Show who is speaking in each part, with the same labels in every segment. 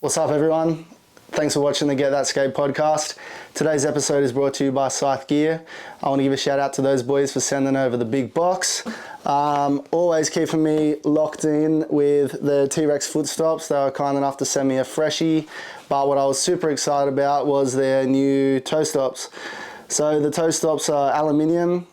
Speaker 1: What's up, everyone? Thanks for watching the Get That Skate podcast. Today's episode is brought to you by Scythe Gear. I want to give a shout out to those boys for sending over the big box. Always keeping me locked in with the T-Rex foot stops. They were kind enough to send me a freshie. But what I was super excited about was their new toe stops. So the toe stops are aluminium,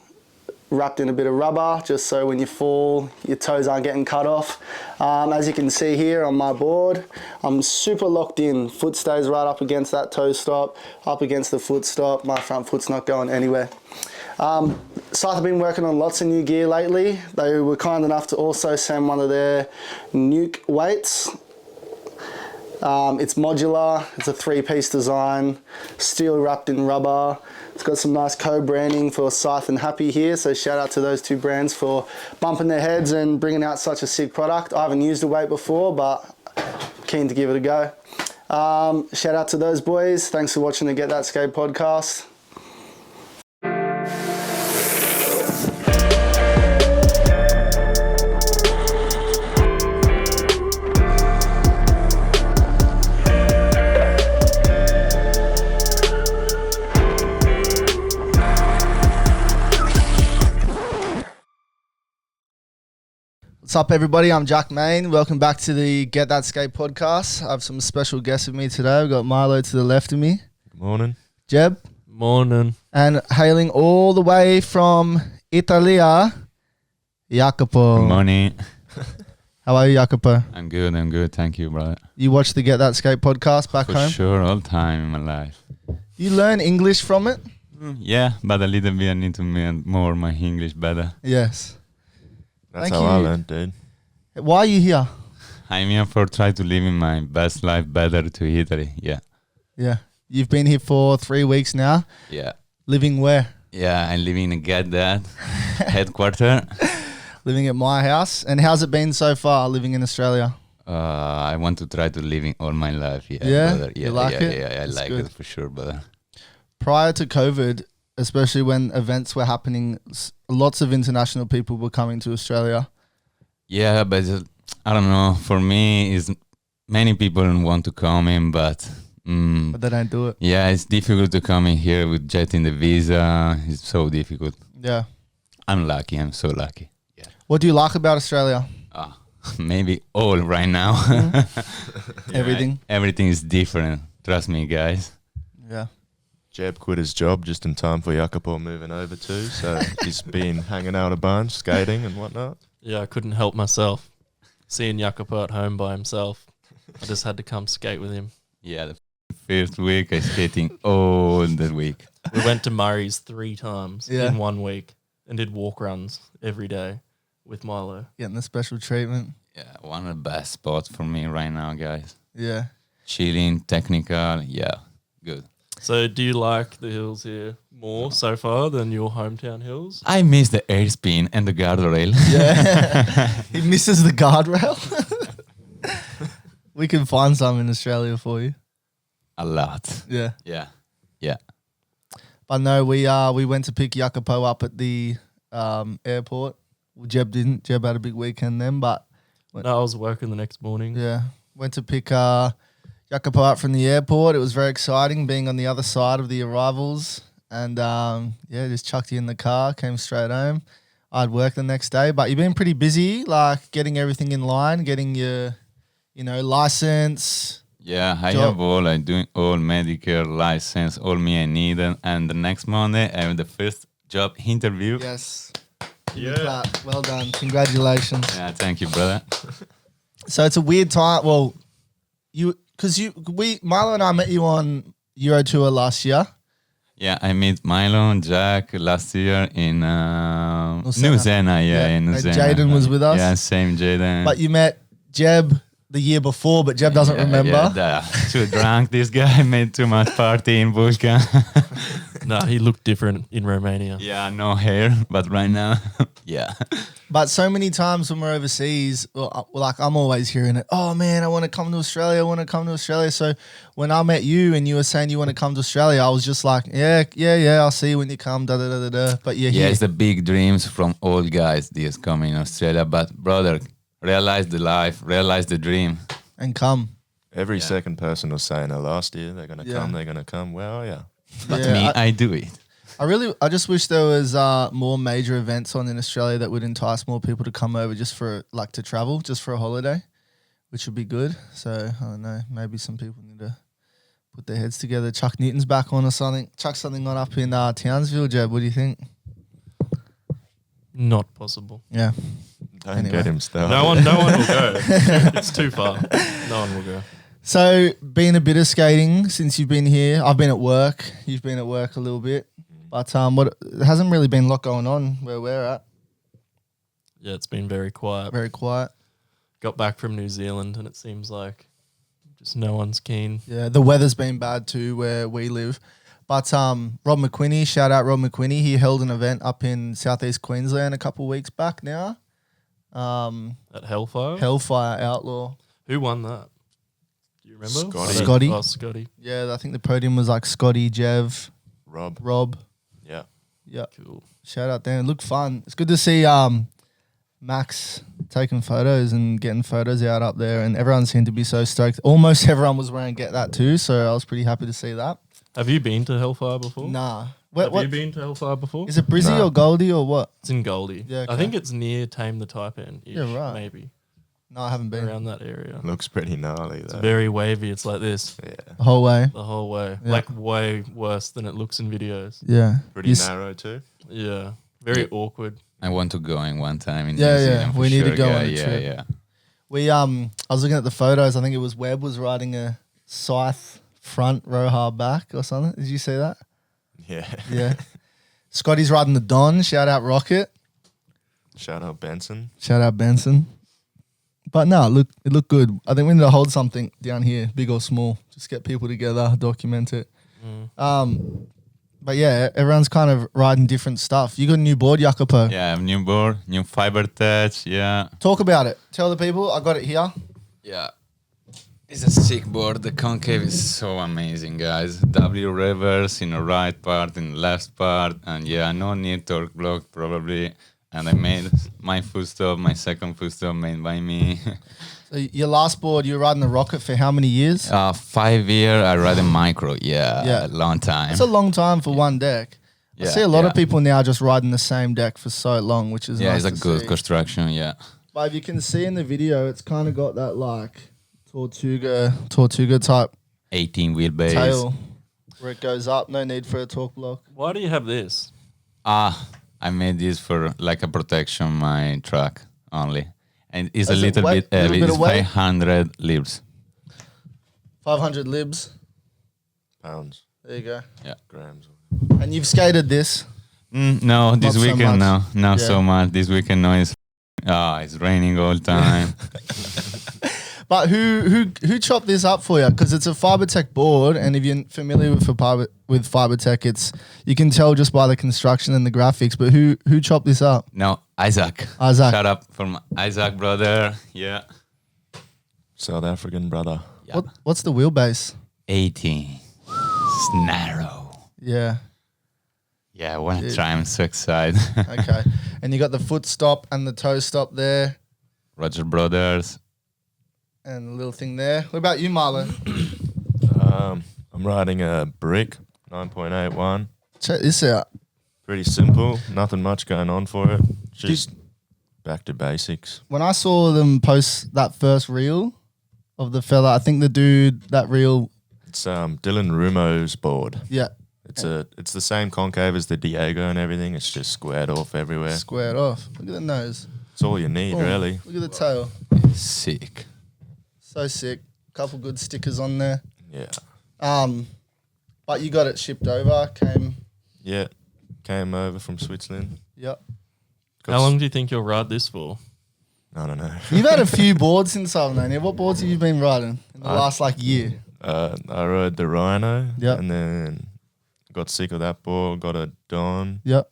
Speaker 1: wrapped in a bit of rubber, just so when you fall, your toes aren't getting cut off. As you can see here on my board, I'm super locked in. Foot stays right up against that toe stop, up against the foot stop. My front foot's not going anywhere. Scythe have been working on lots of new gear lately. They were kind enough to also send one of their Nuke weights. It's modular, it's a 3-piece design, steel wrapped in rubber. It's got some nice co-branding for Scythe and Happy here, so shout out to those two brands for bumping their heads and bringing out such a sick product. I haven't used a weight before, but keen to give it a go. Shout out to those boys. Thanks for watching the Get That Skate podcast. What's up, everybody? I'm Jack Main. Welcome back to the Get That Skate podcast. I have some special guests with me today. We've got Milo to the left of me.
Speaker 2: Good morning.
Speaker 1: Jeb.
Speaker 3: Morning.
Speaker 1: And hailing all the way from Italia, Jacopo.
Speaker 2: Good morning.
Speaker 1: How are you, Jacopo?
Speaker 2: I'm good. Thank you, brother.
Speaker 1: You watch the Get That Skate podcast back
Speaker 2: For
Speaker 1: home?
Speaker 2: sure, all time in my life.
Speaker 1: You learn English from it?
Speaker 2: Yeah, but a little bit I need to make more my English better.
Speaker 1: Yes.
Speaker 3: That's
Speaker 1: Thank
Speaker 3: how I
Speaker 1: you.
Speaker 3: learned, dude.
Speaker 1: Why are you here?
Speaker 2: I'm here for try to live in my best life better to Italy. Yeah.
Speaker 1: Yeah. You've been here for 3 weeks now.
Speaker 2: Yeah.
Speaker 1: Living where?
Speaker 2: Yeah, I'm living in Get That headquarter.
Speaker 1: Living at my house. And how's it been so far living in Australia?
Speaker 2: I want to try to live in all my life. Yeah,
Speaker 1: Yeah?
Speaker 2: brother. Yeah,
Speaker 1: You like
Speaker 2: yeah,
Speaker 1: it?
Speaker 2: yeah, I
Speaker 1: That's
Speaker 2: like
Speaker 1: good.
Speaker 2: it for sure, brother.
Speaker 1: Prior to COVID, especially when events were happening, lots of international people were coming to Australia.
Speaker 2: Yeah, but I don't know. For me, is many people want to come in, but
Speaker 1: But they don't do it.
Speaker 2: yeah, it's difficult to come in here with getting the visa. It's so difficult.
Speaker 1: Yeah.
Speaker 2: I'm lucky. I'm so lucky.
Speaker 1: What do you like about Australia?
Speaker 2: Maybe all right now.
Speaker 1: Everything?
Speaker 2: Everything is different. Trust me, guys.
Speaker 1: Yeah.
Speaker 3: Jeb quit his job just in time for Jacopo moving over too, so he's been hanging out a bunch, skating and whatnot.
Speaker 4: Yeah, I couldn't help myself. Seeing Jacopo at home by himself, I just had to come skate with him.
Speaker 2: Yeah, the first week I skating all the week.
Speaker 4: We went to Murray's 3 times
Speaker 1: Yeah.
Speaker 4: in 1 week and did walk runs every day with Milo.
Speaker 1: Getting the special treatment.
Speaker 2: Yeah, one of the best spots for me right now, guys.
Speaker 1: Yeah.
Speaker 2: Chilling, technical. Yeah, good.
Speaker 4: So do you like the hills here more so far than your hometown hills?
Speaker 2: I miss the air spin and the guardrail.
Speaker 1: Yeah. He misses the guardrail. We can find some in Australia for you.
Speaker 2: A lot.
Speaker 1: Yeah.
Speaker 2: Yeah. Yeah.
Speaker 1: But no, we went to pick Jacopo up at the airport. Well, Jeb didn't. Jeb had a big weekend then, but
Speaker 4: No, I was working the next morning.
Speaker 1: yeah, went to pick Jacopo up from the airport. It was very exciting being on the other side of the arrivals. And yeah, just chucked you in the car, came straight home. I'd work the next day, but you've been pretty busy, like getting everything in line, getting your, license.
Speaker 2: Yeah, I
Speaker 1: Job.
Speaker 2: have all. I'm doing all medical license, all me I need. And the next Monday, I have the first job interview.
Speaker 1: Yes.
Speaker 4: Yeah.
Speaker 1: Well done. Congratulations.
Speaker 2: Yeah, thank you, brother.
Speaker 1: So it's a weird time. Well, Milo and I met you on Euro Tour last year.
Speaker 2: Yeah, I met Milo and Jack last year in New Zealand. Yeah, in New
Speaker 1: And
Speaker 2: Zealand.
Speaker 1: Jaden was with us.
Speaker 2: Yeah, same Jaden.
Speaker 1: But you met Jeb the year before, but Jeb doesn't remember.
Speaker 2: Yeah, too drunk. This guy made too much party in Vulcan.
Speaker 4: No, he looked different in Romania.
Speaker 2: Yeah, no hair, but right now, yeah.
Speaker 1: But so many times when we're overseas, like I'm always hearing it, oh man, I want to come to Australia. So when I met you and you were saying you want to come to Australia, I was just like, yeah, I'll see you when you come, da da da da da. But you're
Speaker 2: Yeah,
Speaker 1: here.
Speaker 2: it's the big dreams from all guys this coming in Australia. But brother, realize the life, realize the dream.
Speaker 1: And come.
Speaker 3: Every
Speaker 2: Yeah.
Speaker 3: second person was saying, "Oh, last year they're gonna
Speaker 1: Yeah.
Speaker 3: come, they're gonna come." Where are you?
Speaker 2: But
Speaker 1: Yeah,
Speaker 2: me, I do it.
Speaker 1: I just wish there was more major events on in Australia that would entice more people to come over just for like to travel, just for a holiday, which would be good. So I don't know, maybe some people need to put their heads together. Chuck Newton's back on or something. Chuck something on up in Townsville, Jeb. What do you think?
Speaker 4: Not possible.
Speaker 1: Yeah.
Speaker 3: Don't
Speaker 1: Anyway.
Speaker 3: get him started.
Speaker 4: No one will go. It's too far. No one will go.
Speaker 1: So, been a bit of skating since you've been here. I've been at work. You've been at work a little bit, but there hasn't really been a lot going on where we're at.
Speaker 4: Yeah, it's been very quiet.
Speaker 1: Very quiet.
Speaker 4: Got back from New Zealand and it seems like just no one's keen.
Speaker 1: Yeah, the weather's been bad too where we live. But Rob McQuinney, shout out Rob McQuinney. He held an event up in southeast Queensland a couple of weeks back now.
Speaker 4: At Hellfire?
Speaker 1: Hellfire Outlaw.
Speaker 4: Who won that? Do you remember?
Speaker 3: Scotty.
Speaker 1: Scotty.
Speaker 4: Oh, Scotty.
Speaker 1: Yeah, I think the podium was like Scotty, Jev, Rob.
Speaker 3: Yeah.
Speaker 1: Yeah,
Speaker 4: Cool.
Speaker 1: shout out there. It looked fun. It's good to see Max taking photos and getting photos out up there, and everyone seemed to be so stoked. Almost everyone was wearing Get That too, so I was pretty happy to see that.
Speaker 4: Have you been to Hellfire before?
Speaker 1: Nah.
Speaker 4: Have
Speaker 1: What
Speaker 4: you been to Hellfire before?
Speaker 1: is it Brizzy
Speaker 3: Nah.
Speaker 1: or Goldie or what?
Speaker 4: It's in Goldie.
Speaker 1: Yeah,
Speaker 4: I
Speaker 1: okay.
Speaker 4: think it's near Tame the Taipan.
Speaker 1: Yeah, right.
Speaker 4: Maybe.
Speaker 1: No, I haven't been
Speaker 4: Around that area.
Speaker 3: Looks pretty gnarly
Speaker 4: It's
Speaker 3: though.
Speaker 4: very wavy. It's like this
Speaker 3: Yeah.
Speaker 1: the whole way.
Speaker 4: the whole way.
Speaker 1: Yeah.
Speaker 4: Like way worse than it looks in videos.
Speaker 1: Yeah.
Speaker 3: Pretty
Speaker 1: You s-
Speaker 3: narrow too.
Speaker 4: Yeah. Very awkward.
Speaker 2: I want to go in one time in
Speaker 1: Yeah,
Speaker 2: New
Speaker 1: yeah,
Speaker 2: Zealand. for
Speaker 1: we need to
Speaker 2: sure,
Speaker 1: go
Speaker 2: yeah,
Speaker 1: on a
Speaker 2: yeah,
Speaker 1: trip.
Speaker 2: yeah.
Speaker 1: We I was looking at the photos. I think it was Webb was riding a Scythe front, Roha back or something. Did you see that?
Speaker 3: Yeah.
Speaker 1: Yeah. Scotty's riding the Don. Shout out Rocket.
Speaker 3: Shout out Benson.
Speaker 1: Shout out Benson. But no, it looked good. I think we need to hold something down here, big or small. Just get people together, document it. But yeah, everyone's kind of riding different stuff. You got a new board, Jacopo.
Speaker 2: Yeah, I have new board, new fiber touch. Yeah,
Speaker 1: Talk about it. Tell the people. I got it here.
Speaker 2: yeah. It's a sick board. The concave is so amazing, guys. W reverse in the right part, in the left part, and yeah, no need torque block probably. And I made my footstop, my second footstop made by me.
Speaker 1: So your last board, you were riding the Rocket for how many years?
Speaker 2: 5 year, I ride a micro. Yeah, a long time.
Speaker 1: It's a long time for one deck. I
Speaker 2: Yeah,
Speaker 1: see a lot
Speaker 2: yeah.
Speaker 1: of people now just riding the same deck for so long, which is
Speaker 2: Yeah,
Speaker 1: nice
Speaker 2: it's a
Speaker 1: to
Speaker 2: good
Speaker 1: see.
Speaker 2: construction. Yeah.
Speaker 1: But if you can see in the video, it's kind of got that like Tortuga type
Speaker 2: 18 wheelbase.
Speaker 1: tail where it goes up. No need for a torque block.
Speaker 4: Why do you have this?
Speaker 2: I made this for like a protection my truck only, and it's a
Speaker 1: Is it
Speaker 2: little
Speaker 1: weight-
Speaker 2: bit heavy.
Speaker 1: little bit
Speaker 2: It's
Speaker 1: of weight?
Speaker 2: 500 libs.
Speaker 1: 500 libs.
Speaker 3: Pounds.
Speaker 1: There you go.
Speaker 3: Grams.
Speaker 1: And you've skated this.
Speaker 2: No, this
Speaker 1: Not so
Speaker 2: weekend
Speaker 1: much.
Speaker 2: not
Speaker 1: Yeah.
Speaker 2: so much. This weekend no, it's raining all time.
Speaker 1: But who chopped this up for you? Because it's a Fibertech board, and if you're familiar with Fibertech, you can tell just by the construction and the graphics. But who chopped this up?
Speaker 2: No, Isaac.
Speaker 1: Isaac.
Speaker 2: Shut up from Isaac, brother. Yeah.
Speaker 3: South African brother.
Speaker 2: Yeah.
Speaker 1: What's the wheelbase?
Speaker 2: 18. It's narrow.
Speaker 1: Yeah.
Speaker 2: Yeah, I want
Speaker 1: Yeah.
Speaker 2: to try. I'm so excited.
Speaker 1: Okay. And you got the foot stop and the toe stop there,
Speaker 2: Roger Brothers.
Speaker 1: and the little thing there. What about you, Marlon?
Speaker 3: I'm riding a brick 9.81.
Speaker 1: Check this out.
Speaker 3: Pretty simple. Nothing much going on for it. Just back to basics.
Speaker 1: When I saw them post that first reel of the fella, I think the dude that reel,
Speaker 3: It's Dylan Rumo's board.
Speaker 1: yeah,
Speaker 3: It's the same concave as the Diego and everything. It's just squared off everywhere.
Speaker 1: squared off. Look at the nose.
Speaker 3: It's all you need,
Speaker 1: Boom.
Speaker 3: really.
Speaker 1: Look at the tail.
Speaker 2: Sick.
Speaker 1: So sick. Couple good stickers on there.
Speaker 3: Yeah.
Speaker 1: But you got it shipped over.
Speaker 3: Yeah. Came over from Switzerland.
Speaker 1: Yep.
Speaker 4: How long do you think you'll ride this for?
Speaker 3: I don't know.
Speaker 1: You've had a few boards since I've known you. What boards have you been riding in the last year?
Speaker 3: I rode the Rhino.
Speaker 1: Yep.
Speaker 3: And then got sick of that board. Got a Don.
Speaker 1: Yep.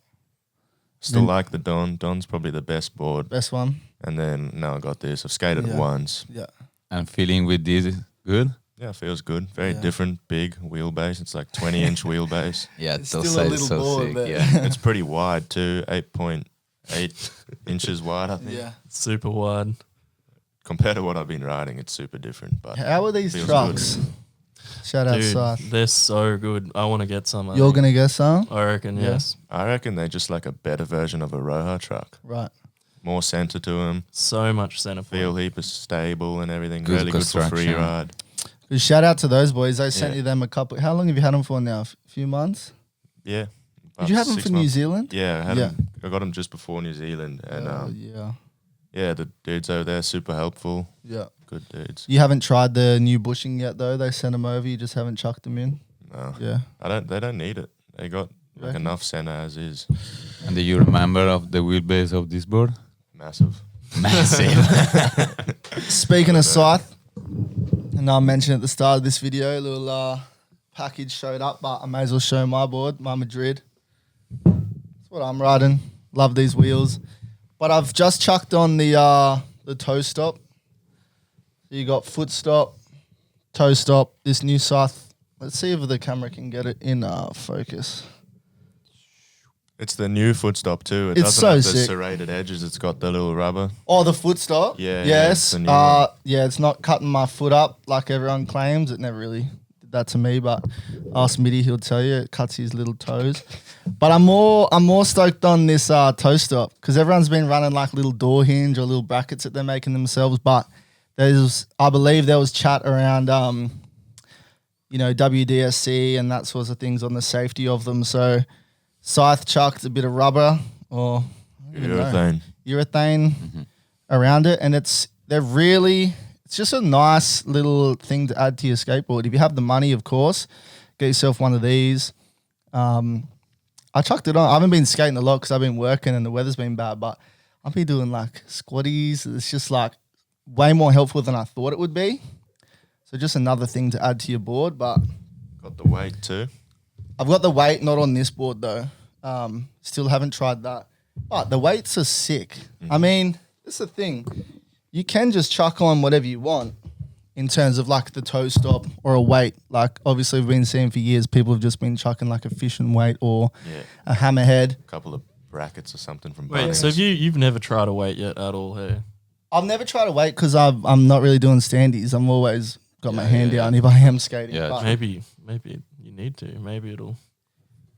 Speaker 3: Still
Speaker 1: Then-
Speaker 3: like the Don. Don's probably the best board.
Speaker 1: Best one.
Speaker 3: And then now I got this. I've skated
Speaker 1: Yeah.
Speaker 3: it once.
Speaker 1: Yeah.
Speaker 2: I'm feeling with this is good.
Speaker 3: Yeah, it feels good. Very
Speaker 1: Yeah.
Speaker 3: different, big wheelbase. It's like 20-inch wheelbase.
Speaker 2: Yeah,
Speaker 1: It's
Speaker 2: those
Speaker 1: still a
Speaker 2: sides
Speaker 1: little
Speaker 2: so
Speaker 1: board,
Speaker 2: sick.
Speaker 1: but-
Speaker 2: Yeah.
Speaker 3: It's pretty wide too, 8.8 inches wide, I think.
Speaker 1: Yeah.
Speaker 4: Super wide.
Speaker 3: compared to what I've been riding, it's super different. But
Speaker 1: How are these
Speaker 3: feels
Speaker 1: trucks? Shout out
Speaker 4: Dude,
Speaker 1: Scythe.
Speaker 4: they're so good. I want to get some. I
Speaker 1: You're
Speaker 4: think.
Speaker 1: going to get some?
Speaker 4: I reckon,
Speaker 1: Yeah.
Speaker 4: yes.
Speaker 3: I reckon they're just like a better version of a Roha truck.
Speaker 1: Right.
Speaker 3: More center to them,
Speaker 4: So much center
Speaker 3: feel
Speaker 4: point.
Speaker 3: heap is stable and everything.
Speaker 2: Good
Speaker 3: really good for free
Speaker 2: construction.
Speaker 3: ride.
Speaker 1: Good shout out to those boys. I sent
Speaker 3: Yeah.
Speaker 1: you them a couple. How long have you had them for now? A few months?
Speaker 3: Yeah.
Speaker 1: Did you have them
Speaker 3: 6
Speaker 1: for New
Speaker 3: months.
Speaker 1: Zealand?
Speaker 3: Yeah, I, had
Speaker 1: Yeah.
Speaker 3: 'em- I got them just before New Zealand, and
Speaker 1: Yeah.
Speaker 3: yeah, the dudes over there super helpful,
Speaker 1: Yeah.
Speaker 3: good dudes.
Speaker 1: You haven't tried the new bushing yet, though. They sent them over. You just haven't chucked them in.
Speaker 3: No,
Speaker 1: Yeah.
Speaker 3: They don't need it. They got like
Speaker 1: Reckon?
Speaker 3: enough center as is.
Speaker 2: And do you remember of the wheelbase of this board?
Speaker 3: Massive.
Speaker 2: Massive.
Speaker 1: Speaking of Scythe, and I mentioned at the start of this video, a little package showed up, but I may as well show my board, my Madrid. That's what I'm riding. Love these wheels. But I've just chucked on the toe stop. So you got foot stop, toe stop, this new Scythe. Let's see if the camera can get it in focus.
Speaker 3: It's the new foot stop too. It
Speaker 1: It's
Speaker 3: doesn't
Speaker 1: so
Speaker 3: have the
Speaker 1: sick.
Speaker 3: serrated edges. It's got the little rubber.
Speaker 1: Oh, the foot stop?
Speaker 3: Yeah, yeah,
Speaker 1: Yes.
Speaker 3: it's the new one.
Speaker 1: Yeah, it's not cutting my foot up like everyone claims. It never really did that to me, but ask Mitty, he'll tell you it cuts his little toes. But I'm more stoked on this toe stop because everyone's been running like little door hinge or little brackets that they're making themselves. But I believe there was chat around WDSC and that sorts of things on the safety of them. So Scythe chucked a bit of rubber or I don't even know, urethane around it, and it's just a nice little thing to add to your skateboard. If you have the money, of course, get yourself one of these. I chucked it on. I haven't been skating a lot because I've been working and the weather's been bad, but I've been doing like squatties. It's just like way more helpful than I thought it would be. So just another thing to add to your board, but
Speaker 3: Got the weight too.
Speaker 1: I've got the weight, not on this board though. Still haven't tried that. But the weights are sick. I mean, this is the thing. You can just chuck on whatever you want in terms of like the toe stop or a weight. Like obviously we've been seeing for years people have just been chucking like a fishing weight or a hammerhead.
Speaker 3: A couple of brackets or something from
Speaker 4: Wait,
Speaker 3: Bunnings.
Speaker 4: so you've never tried a weight yet at all, hey?
Speaker 1: I've never tried a weight because I'm not really doing standies. I'm always got my hand down if I am skating.
Speaker 2: Yeah,
Speaker 1: but
Speaker 4: Maybe you need to. Maybe it'll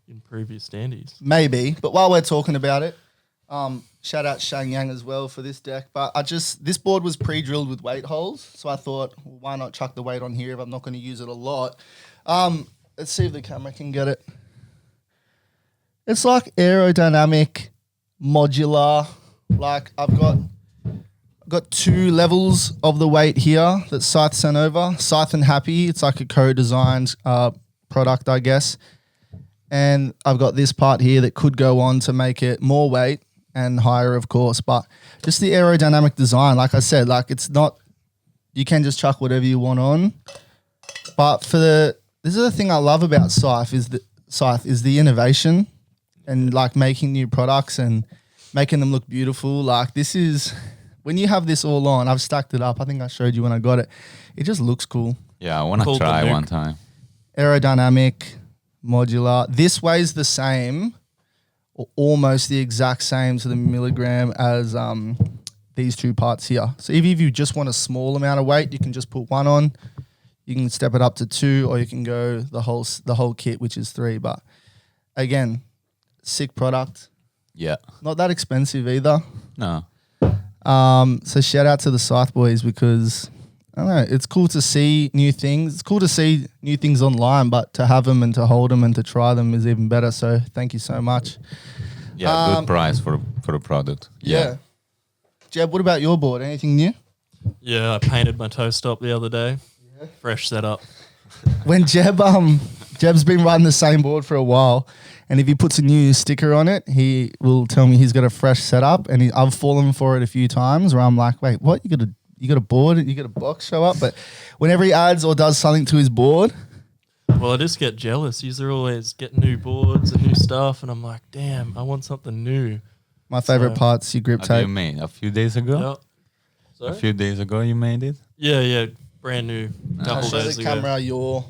Speaker 4: improve your standees.
Speaker 1: maybe. But while we're talking about it, shout out Shang Yang as well for this deck. But this board was pre-drilled with weight holes, so I thought, well, why not chuck the weight on here if I'm not going to use it a lot? Let's see if the camera can get it. It's like aerodynamic, modular. Like I've got 2 levels of the weight here that Scythe sent over. Scythe and Happy. It's like a co-designed product, I guess. And I've got this part here that could go on to make it more weight and higher, of course. But just the aerodynamic design, like I said, like it's not, you can just chuck whatever you want on. But this is the thing I love about Scythe is the innovation and like making new products and making them look beautiful. Like this is, when you have this all on, I've stacked it up. I think I showed you when I got it. It just looks cool.
Speaker 2: Yeah, I want to
Speaker 4: Called the
Speaker 2: try
Speaker 4: nuke.
Speaker 2: one time.
Speaker 1: Aerodynamic, modular. This weighs the same or almost the exact same to the milligram as these 2 parts here. So if you just want a small amount of weight, you can just put 1 on. You can step it up to 2, or you can go the whole kit, which is 3. But again, sick product.
Speaker 2: Yeah.
Speaker 1: Not that expensive either.
Speaker 2: No.
Speaker 1: So shout out to the Scythe boys because I don't know, it's cool to see new things. It's cool to see new things online, but to have them and to hold them and to try them is even better. So thank you so much.
Speaker 2: Yeah, good price for a product.
Speaker 1: Yeah. Jeb, what about your board? Anything new?
Speaker 4: Yeah, I painted my toe stop the other day. Fresh setup.
Speaker 1: When Jeb's been riding the same board for a while, and if he puts a new sticker on it, he will tell me he's got a fresh setup, and I've fallen for it a few times where I'm like, wait, what? You got a board, you got a box show up, but whenever he adds or does something to his board,
Speaker 4: Well, I just get jealous. You're always getting new boards and new stuff, and I'm like, damn, I want something new.
Speaker 1: my favorite
Speaker 4: So-
Speaker 1: part's your grip
Speaker 2: Have you
Speaker 1: tape.
Speaker 2: made a few days ago?
Speaker 4: Yep.
Speaker 2: A
Speaker 4: Sorry?
Speaker 2: few days ago you made it?
Speaker 4: Yeah, brand new.
Speaker 1: I'll
Speaker 4: Couple
Speaker 1: show
Speaker 4: days
Speaker 1: the
Speaker 4: ago.
Speaker 1: camera your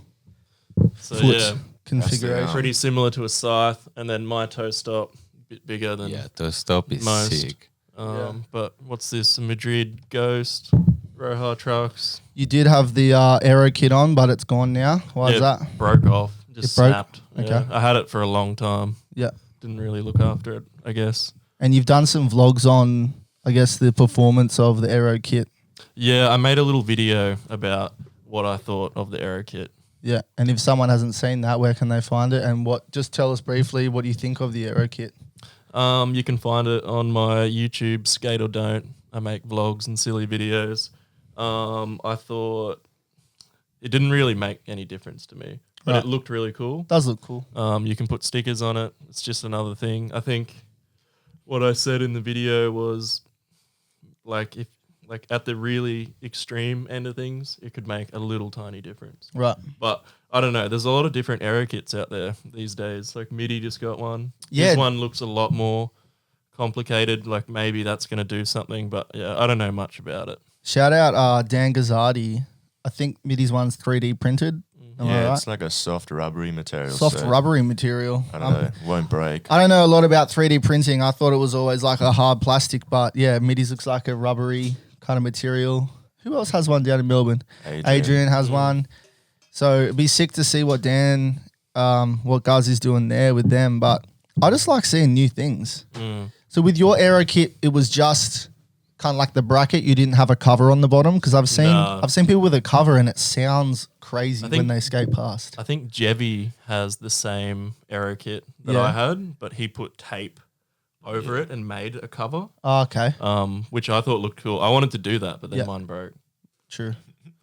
Speaker 4: So
Speaker 1: foot
Speaker 4: yeah,
Speaker 1: configuration.
Speaker 4: pretty similar to a Scythe, and then my toe stop a bit bigger than
Speaker 2: Yeah, the stop is
Speaker 4: most.
Speaker 2: sick.
Speaker 1: Yeah.
Speaker 4: But what's this? A Madrid Ghost. Roha trucks.
Speaker 1: You did have the aero kit on, but it's gone now. Why is that?
Speaker 4: Broke off. Just
Speaker 1: It broke?
Speaker 4: snapped.
Speaker 1: Okay.
Speaker 4: Yeah. I had it for a long time.
Speaker 1: Yeah.
Speaker 4: Didn't really look after it, I guess.
Speaker 1: And you've done some vlogs on, I guess, the performance of the aero kit.
Speaker 4: Yeah, I made a little video about what I thought of the aero kit.
Speaker 1: Yeah. And if someone hasn't seen that, where can they find it? And just tell us briefly what you think of the aero kit.
Speaker 4: You can find it on my YouTube, Skate or Don't. I make vlogs and silly videos. I thought it didn't really make any difference to me, but
Speaker 1: Right.
Speaker 4: it looked really cool.
Speaker 1: Does look cool.
Speaker 4: You can put stickers on it. It's just another thing. I think what I said in the video was if at the really extreme end of things, it could make a little tiny difference.
Speaker 1: Right.
Speaker 4: But I don't know. There's a lot of different aero kits out there these days. Like MIDI just got one.
Speaker 1: Yeah.
Speaker 4: This one looks a lot more complicated. Like maybe that's going to do something, but yeah, I don't know much about it.
Speaker 1: Shout out Dan Gazzardi. I think MIDI's one's 3D printed. Am I
Speaker 3: Yeah,
Speaker 1: right?
Speaker 3: it's like a soft rubbery material.
Speaker 1: Soft
Speaker 3: so
Speaker 1: rubbery material.
Speaker 3: I don't know, won't break.
Speaker 1: I don't know a lot about 3D printing. I thought it was always like a hard plastic, but yeah, MIDI's looks like a rubbery kind of material. Who else has one down in Melbourne? Adrian has one. So it'd be sick to see what Dan, what Guz is doing there with them. But I just like seeing new things. So with your aero kit, it was just kind of like the bracket. You didn't have a cover on the bottom because I've seen people with a cover and it sounds crazy when they skate past.
Speaker 4: I think Jevy has the same aero kit that
Speaker 1: Yeah.
Speaker 4: I had, but he put tape over it and made a cover,
Speaker 1: Oh, okay,
Speaker 4: which I thought looked cool. I wanted to do that, but then
Speaker 1: Yeah.
Speaker 4: mine broke.
Speaker 1: true.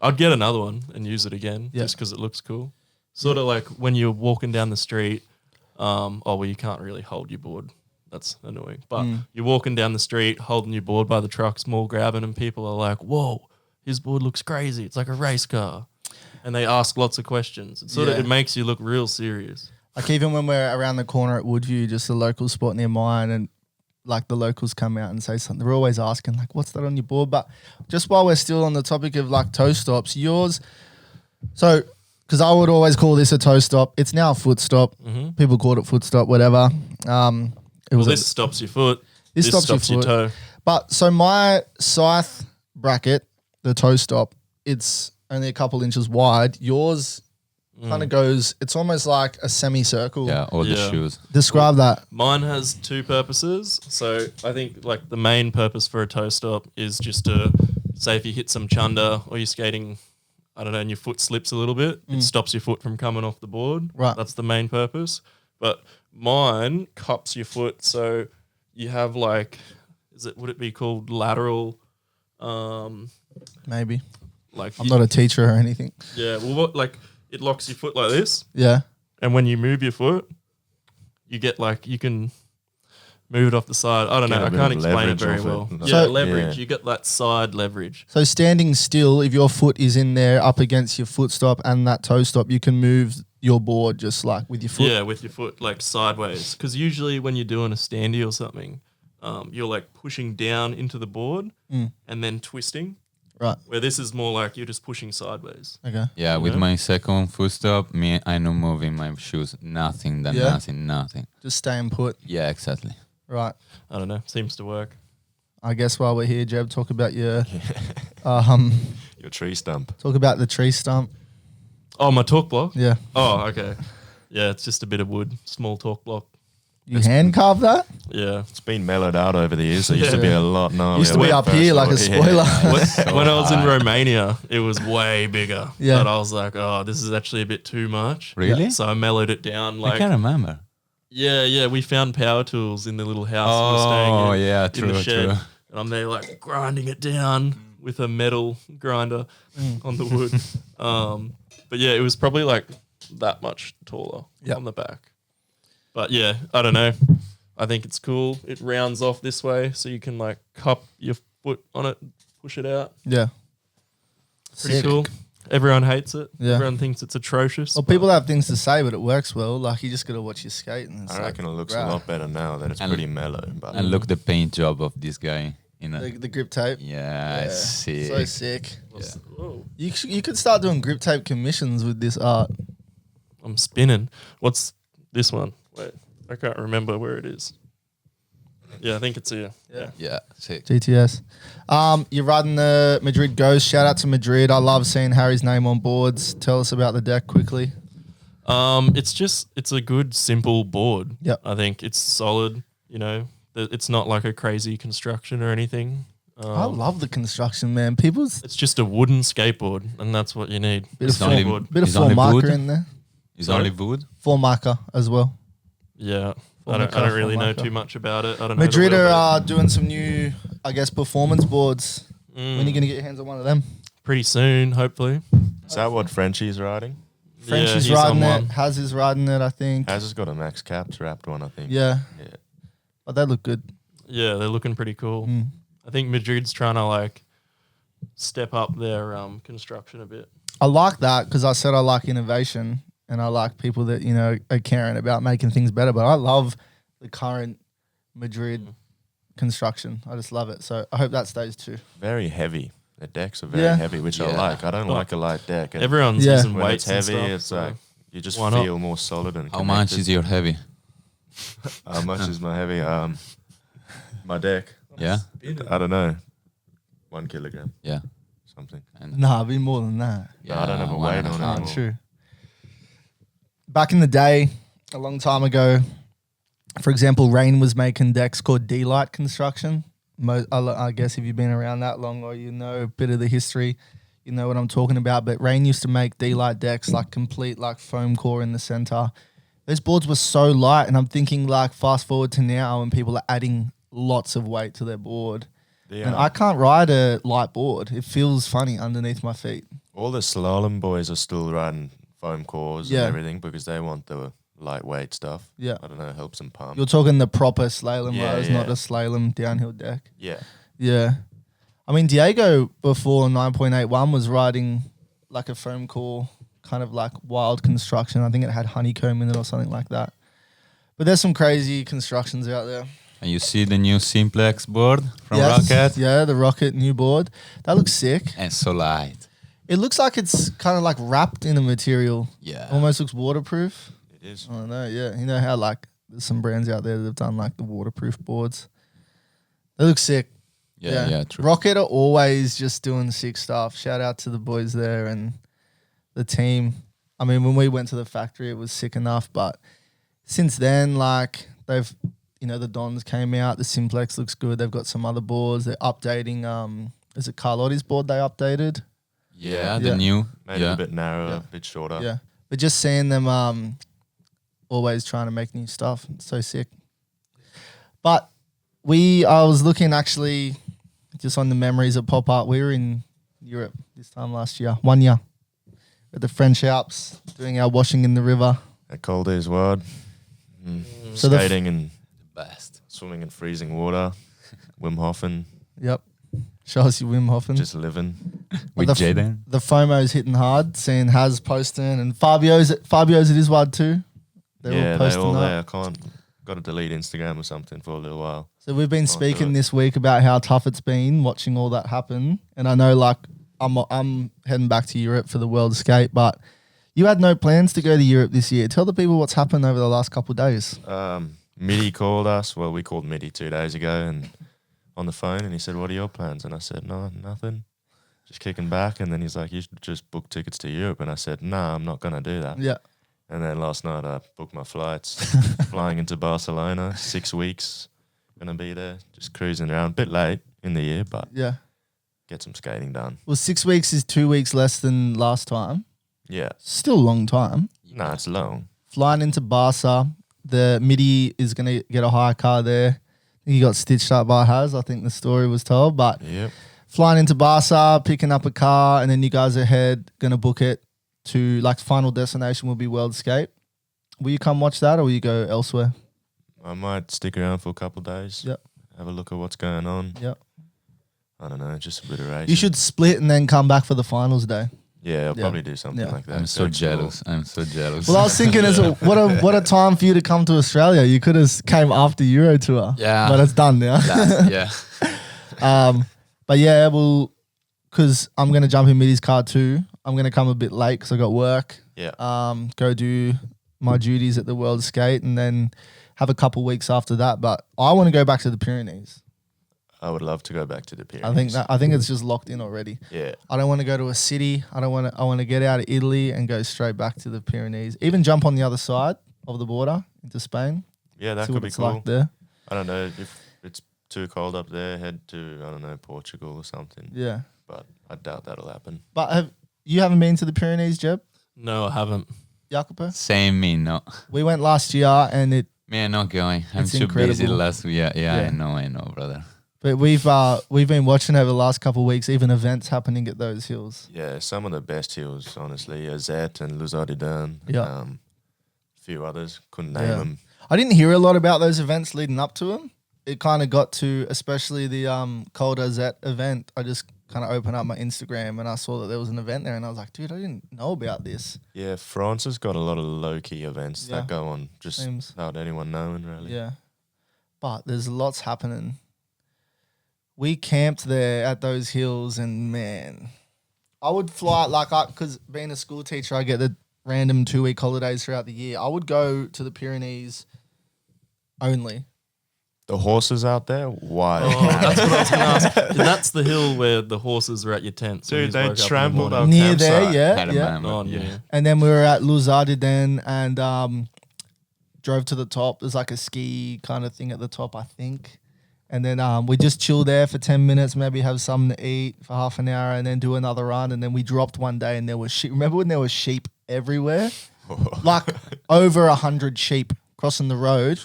Speaker 4: I'd get another one and use it again
Speaker 1: Yeah.
Speaker 4: just because it looks cool. Sort of like when you're walking down the street. You can't really hold your board. That's annoying. But you're walking down the street, holding your board by the truck, small grabbing, and people are like, whoa, his board looks crazy. It's like a race car. And they ask lots of questions. It makes you look real serious.
Speaker 1: Like even when we're around the corner at Woodview, just a local spot near mine, and like the locals come out and say something, they're always asking like, what's that on your board? But just while we're still on the topic of like toe stops, yours, so because I would always call this a toe stop. It's now a foot stop. People called it foot stop, whatever.
Speaker 4: This stops your foot.
Speaker 1: This stops your
Speaker 4: toe.
Speaker 1: But so my Scythe bracket, the toe stop, it's only a couple inches wide. Yours kind of goes, it's almost like a semicircle.
Speaker 2: Yeah, all the
Speaker 4: Yeah.
Speaker 2: shoes.
Speaker 1: Describe that.
Speaker 4: Mine has two purposes. So I think like the main purpose for a toe stop is just to say if you hit some chunder or you're skating, I don't know, and your foot slips a little bit, it stops your foot from coming off the board.
Speaker 1: Right.
Speaker 4: That's the main purpose. But mine cups your foot, so you have like, would it be called lateral?
Speaker 1: Maybe.
Speaker 4: Like
Speaker 1: I'm not a teacher or anything.
Speaker 4: yeah. Well, it locks your foot like this,
Speaker 1: Yeah.
Speaker 4: and when you move your foot, you get you can move it off the side. I don't
Speaker 3: Get
Speaker 4: know.
Speaker 3: a
Speaker 4: I
Speaker 3: bit
Speaker 4: can't
Speaker 3: of
Speaker 4: explain it
Speaker 3: leverage
Speaker 4: very
Speaker 3: off
Speaker 4: well.
Speaker 3: it.
Speaker 4: Yeah,
Speaker 1: So-
Speaker 4: leverage.
Speaker 3: Yeah.
Speaker 4: You get that side leverage.
Speaker 1: So standing still, if your foot is in there up against your foot stop and that toe stop, you can move your board just like with your foot.
Speaker 4: Yeah, with your foot sideways. Because usually when you're doing a standy or something, you're like pushing down into the board and then twisting.
Speaker 1: Right.
Speaker 4: Where this is more like you're just pushing sideways.
Speaker 1: Okay.
Speaker 2: Yeah, with
Speaker 4: Yeah.
Speaker 2: my second foot stop, I'm not moving my shoes. Nothing,
Speaker 1: Yeah.
Speaker 2: nothing.
Speaker 1: Just staying put.
Speaker 2: Yeah, exactly.
Speaker 1: Right.
Speaker 4: I don't know. Seems to work.
Speaker 1: I guess while we're here, Jeb, talk about your
Speaker 3: Your tree stump.
Speaker 1: talk about the tree stump.
Speaker 4: Oh, my torque block?
Speaker 1: Yeah.
Speaker 4: Oh, okay. Yeah, it's just a bit of wood, small torque block.
Speaker 1: You hand carve that?
Speaker 4: Yeah.
Speaker 3: It's been mellowed out over the years. It used to be
Speaker 1: Yeah.
Speaker 3: a lot gnarlier.
Speaker 1: Used to be
Speaker 3: when
Speaker 1: up
Speaker 3: it first
Speaker 1: here like a
Speaker 3: started.
Speaker 1: spoiler.
Speaker 3: Yeah.
Speaker 4: When I was in Romania, it was way bigger.
Speaker 1: Yeah.
Speaker 4: But I was like, oh, this is actually a bit too much.
Speaker 2: Really?
Speaker 4: So I mellowed it down.
Speaker 2: I can't remember.
Speaker 4: Yeah. We found power tools in the little house we were staying in.
Speaker 2: Oh, yeah,
Speaker 4: in the
Speaker 2: true,
Speaker 4: shed.
Speaker 2: true.
Speaker 4: And I'm there like grinding it down with a metal grinder on the wood. But yeah, it was probably like that much taller
Speaker 1: Yep.
Speaker 4: on the back. But yeah, I don't know. I think it's cool. It rounds off this way so you can like cup your foot on it, push it out.
Speaker 1: Yeah.
Speaker 4: Pretty
Speaker 1: Sick.
Speaker 4: cool. Everyone hates it.
Speaker 1: Yeah.
Speaker 4: Everyone thinks it's atrocious.
Speaker 1: Well, people have things to say, but it works well. Like you just got to watch your skate. And it's
Speaker 3: I reckon it looks
Speaker 1: rah.
Speaker 3: a lot better now that it's
Speaker 2: And-
Speaker 3: pretty mellow. But
Speaker 2: And look the paint job of this guy.
Speaker 1: The grip tape.
Speaker 2: Yeah, it's sick.
Speaker 1: So sick.
Speaker 4: Whoa.
Speaker 1: You could start doing grip tape commissions with this art.
Speaker 4: I'm spinning. What's this one? Wait, I can't remember where it is. Yeah, I think it's here. Yeah.
Speaker 2: Yeah, sick.
Speaker 1: GTS. You're riding the Madrid Ghost. Shout out to Madrid. I love seeing Harry's name on boards. Tell us about the deck quickly.
Speaker 4: It's a good, simple board.
Speaker 1: Yep.
Speaker 4: I think it's solid. You know, it's not like a crazy construction or anything.
Speaker 1: I love the construction, man.
Speaker 4: It's just a wooden skateboard, and that's what you need.
Speaker 1: Bit
Speaker 2: It's
Speaker 1: of
Speaker 2: only
Speaker 1: floor,
Speaker 2: wood.
Speaker 1: bit of
Speaker 2: It's
Speaker 1: floor
Speaker 2: only
Speaker 1: marker
Speaker 2: wood?
Speaker 1: in there.
Speaker 2: Is
Speaker 4: Sorry?
Speaker 2: only wood?
Speaker 1: Floor marker as well.
Speaker 4: Yeah.
Speaker 1: Full
Speaker 4: I don't
Speaker 1: marker,
Speaker 4: really
Speaker 1: full
Speaker 4: know
Speaker 1: marker.
Speaker 4: too much about it. I don't know.
Speaker 1: Madrid
Speaker 4: the wheel,
Speaker 1: are
Speaker 4: but
Speaker 1: doing some new, I guess, performance boards. When are you going to get your hands on one of them?
Speaker 4: pretty soon, hopefully.
Speaker 3: Is that what Frenchie's riding?
Speaker 1: French
Speaker 4: Yeah,
Speaker 1: is
Speaker 4: he's
Speaker 1: riding
Speaker 4: on
Speaker 1: it.
Speaker 4: one.
Speaker 1: Haz is riding it, I think.
Speaker 3: Has has got a Max Caps wrapped one, I think.
Speaker 1: Yeah.
Speaker 3: Yeah.
Speaker 1: But they look good.
Speaker 4: Yeah, they're looking pretty cool.
Speaker 1: Mm.
Speaker 4: I think Madrid's trying to like step up their construction a bit.
Speaker 1: I like that because I said I like innovation and I like people that, you know, are caring about making things better. But I love the current Madrid construction. I just love it. So I hope that stays too.
Speaker 3: Very heavy. The decks are very
Speaker 1: Yeah.
Speaker 3: heavy, which I
Speaker 2: Yeah.
Speaker 3: like. I don't
Speaker 4: Like,
Speaker 3: like a light deck. And
Speaker 4: Everyone's
Speaker 1: Yeah.
Speaker 4: using
Speaker 3: when
Speaker 4: weights
Speaker 3: it's heavy,
Speaker 4: and stuff,
Speaker 3: it's
Speaker 4: so
Speaker 3: like you just
Speaker 4: why not?
Speaker 3: feel more solid and
Speaker 2: How much is your heavy?
Speaker 3: How much is my heavy? My deck.
Speaker 2: Yeah?
Speaker 3: I don't know. 1 kilogram,
Speaker 2: Yeah.
Speaker 3: something.
Speaker 2: And
Speaker 1: Nah, it'd be more than that.
Speaker 3: No, I don't have a
Speaker 2: one
Speaker 3: weight
Speaker 2: and a
Speaker 3: on it.
Speaker 2: half.
Speaker 1: Oh, true. Back in the day, a long time ago, for example, Rain was making decks called D-Light construction. I guess if you've been around that long or you know a bit of the history, you know what I'm talking about. But Rain used to make D-Light decks like complete like foam core in the center. Those boards were so light, and I'm thinking like fast forward to now when people are adding lots of weight to their board. And I can't ride a light board. It feels funny underneath my feet.
Speaker 3: All the slalom boys are still riding foam cores
Speaker 1: Yeah.
Speaker 3: and everything because they want the lightweight stuff.
Speaker 1: Yeah.
Speaker 3: I don't know, helps them pump.
Speaker 1: You're talking the proper slalom
Speaker 3: Yeah,
Speaker 1: riders,
Speaker 3: yeah.
Speaker 1: not a slalom downhill deck.
Speaker 3: Yeah.
Speaker 1: Yeah. I mean, Diego before 9.81 was riding like a foam core, kind of like wild construction. I think it had honeycomb in it or something like that. But there's some crazy constructions out there.
Speaker 2: And you see the new Simplex board from
Speaker 1: Yes.
Speaker 2: Rocket?
Speaker 1: Yeah, the Rocket new board. That looks sick.
Speaker 2: And so light.
Speaker 1: It looks like it's kind of like wrapped in a material.
Speaker 2: Yeah.
Speaker 1: Almost looks waterproof.
Speaker 3: It is.
Speaker 1: I don't know, yeah. You know how like there's some brands out there that have done like the waterproof boards. They look sick.
Speaker 2: Yeah, true.
Speaker 1: Rocket are always just doing sick stuff. Shout out to the boys there and the team. I mean, when we went to the factory, it was sick enough. But since then, like they've, you know, the Dons came out. The Simplex looks good. They've got some other boards. They're updating. Is it Carlotti's board they updated?
Speaker 2: Yeah,
Speaker 1: Yeah.
Speaker 2: the new.
Speaker 3: Made it a bit narrower, a bit shorter.
Speaker 1: Yeah. But just seeing them always trying to make new stuff. It's so sick. But I was looking actually just on the memories that pop up. We were in Europe this time last year, 1 year, at the French Alps, doing our washing in the river.
Speaker 3: A cold day's wide.
Speaker 1: So the f-
Speaker 3: Skating and
Speaker 2: Best.
Speaker 3: swimming in freezing water. Wim Hofen,
Speaker 1: Yep. Show us your Wim Hofen.
Speaker 3: just living.
Speaker 2: With
Speaker 1: the f-
Speaker 2: Jaden.
Speaker 1: The FOMO's hitting hard, seeing Haz posting, and Fabio's it is wide too.
Speaker 3: They're all there. I can't. Got to delete Instagram or something for a little while.
Speaker 1: So we've been
Speaker 3: do
Speaker 1: speaking
Speaker 3: it.
Speaker 1: this week about how tough it's been watching all that happen, and I know like I'm heading back to Europe for the World Skate, but you had no plans to go to Europe this year. Tell the people what's happened over the last couple of days.
Speaker 3: Mitty called us. Well, we called Mitty 2 days ago and on the phone, and he said, "What are your plans?" And I said, "No, nothing. Just kicking back." And then he's like, "You should just book tickets to Europe." And I said, "No, I'm not gonna do that."
Speaker 1: Yeah,
Speaker 3: And then last night I booked my flights, flying into Barcelona, 6 weeks. Gonna be there, just cruising around. Bit late in the year, but
Speaker 1: yeah.
Speaker 3: get some skating done.
Speaker 1: Well, 6 weeks is 2 weeks less than last time.
Speaker 3: Yeah.
Speaker 1: Still a long time.
Speaker 3: No, it's long.
Speaker 1: Flying into Barca, the MIDI is going to get a hire car there. He got stitched up by Haz, I think the story was told. But
Speaker 3: Yep.
Speaker 1: flying into Barca, picking up a car, and then you guys are ahead, going to book it to, like, final destination will be World Skate. Will you come watch that or will you go elsewhere?
Speaker 3: I might stick around for a couple of days.
Speaker 1: Yep.
Speaker 3: Have a look at what's going on.
Speaker 1: Yep.
Speaker 3: I don't know, just a bit of race.
Speaker 1: You should split and then come back for the finals day.
Speaker 3: Yeah, I'll
Speaker 1: Yeah.
Speaker 3: probably do something
Speaker 1: Yeah.
Speaker 3: like that.
Speaker 2: I'm so
Speaker 3: Go explore.
Speaker 2: jealous. I'm so jealous.
Speaker 1: Well, I was thinking, what a time for you to come to Australia. You could have came after Euro Tour.
Speaker 2: Yeah.
Speaker 1: But it's done now.
Speaker 2: yeah.
Speaker 1: But yeah, well, because I'm going to jump in Mitty's car too. I'm going to come a bit late because I got work.
Speaker 3: Yeah.
Speaker 1: Go do my duties at the World Skate and then have a couple weeks after that. But I want to go back to the Pyrenees.
Speaker 3: I would love to go back to the Pyrenees.
Speaker 1: I think it's just locked in already.
Speaker 3: Yeah.
Speaker 1: I don't want to go to a city. I want to get out of Italy and go straight back to the Pyrenees. Even jump on the other side of the border into Spain.
Speaker 3: Yeah, that
Speaker 1: See
Speaker 3: could
Speaker 1: what
Speaker 3: be
Speaker 1: it's
Speaker 3: cool.
Speaker 1: like there.
Speaker 3: I don't know if it's too cold up there. Head to, I don't know, Portugal or something.
Speaker 1: Yeah.
Speaker 3: But I doubt that'll happen.
Speaker 1: But you haven't been to the Pyrenees, Jeb?
Speaker 4: No, I haven't.
Speaker 1: Jacopo?
Speaker 2: Same me, no.
Speaker 1: We went last year and it.
Speaker 2: Me, I'm not going. I'm
Speaker 1: It's
Speaker 2: too busy
Speaker 1: incredible.
Speaker 2: last week. Yeah,
Speaker 1: Yeah.
Speaker 2: I know, brother.
Speaker 1: But we've been watching over the last couple of weeks, even events happening at those hills.
Speaker 3: Yeah, some of the best hills, honestly. Azet and Luzardin.
Speaker 1: Yeah.
Speaker 3: A few others. Couldn't name
Speaker 1: Yeah.
Speaker 3: them.
Speaker 1: I didn't hear a lot about those events leading up to them. It kind of got to, especially the Cold Azet event. I just kind of opened up my Instagram and I saw that there was an event there, and I was like, dude, I didn't know about this.
Speaker 3: Yeah, France has got a lot of low-key events
Speaker 1: Yeah.
Speaker 3: that go on just
Speaker 1: Seems.
Speaker 3: without anyone knowing, really.
Speaker 1: Yeah, but there's lots happening. We camped there at those hills, and man, I would fly because being a school teacher, I get the random 2-week holidays throughout the year. I would go to the Pyrenees only.
Speaker 3: The horses out there, wild.
Speaker 4: Oh, that's what I was going to ask. And that's the hill where the horses were at your tent. So you
Speaker 3: Dude,
Speaker 4: just
Speaker 3: they
Speaker 4: woke up in the
Speaker 3: trampled
Speaker 4: morning.
Speaker 3: our
Speaker 1: Near there,
Speaker 3: campsite.
Speaker 1: yeah,
Speaker 2: Had a
Speaker 1: yeah.
Speaker 2: man,
Speaker 4: Oh,
Speaker 2: yeah.
Speaker 4: yeah.
Speaker 1: And then we were at Luzardin and drove to the top. There's like a ski kind of thing at the top, I think. And then we just chill there for 10 minutes, maybe have something to eat for half an hour and then do another run. And then we dropped one day and there was sheep. Remember when there was sheep everywhere? Like over 100 sheep crossing the road.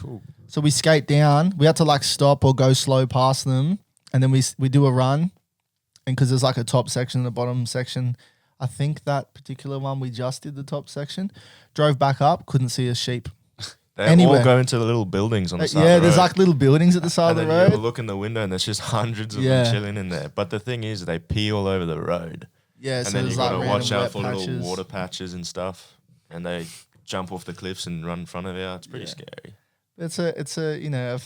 Speaker 1: So we skate down. We had to like stop or go slow past them. And then we do a run. And because there's like a top section and a bottom section, I think that particular one we just did the top section. Drove back up, couldn't see a sheep.
Speaker 3: They
Speaker 1: Anywhere.
Speaker 3: all go into the little buildings on the side
Speaker 1: Yeah,
Speaker 3: of the
Speaker 1: there's
Speaker 3: road.
Speaker 1: like little buildings at the side
Speaker 3: And
Speaker 1: of the
Speaker 3: then you
Speaker 1: road.
Speaker 3: look in the window and there's just hundreds of
Speaker 1: Yeah.
Speaker 3: them chilling in there. But the thing is, they pee all over the road.
Speaker 1: Yeah,
Speaker 3: And
Speaker 1: so
Speaker 3: then you
Speaker 1: there's
Speaker 3: got
Speaker 1: like
Speaker 3: to watch
Speaker 1: random
Speaker 3: out
Speaker 1: wet
Speaker 3: for
Speaker 1: patches.
Speaker 3: little water patches and stuff. And they jump off the cliffs and run in front of you. It's pretty
Speaker 1: Yeah.
Speaker 3: scary.
Speaker 1: It's a you know a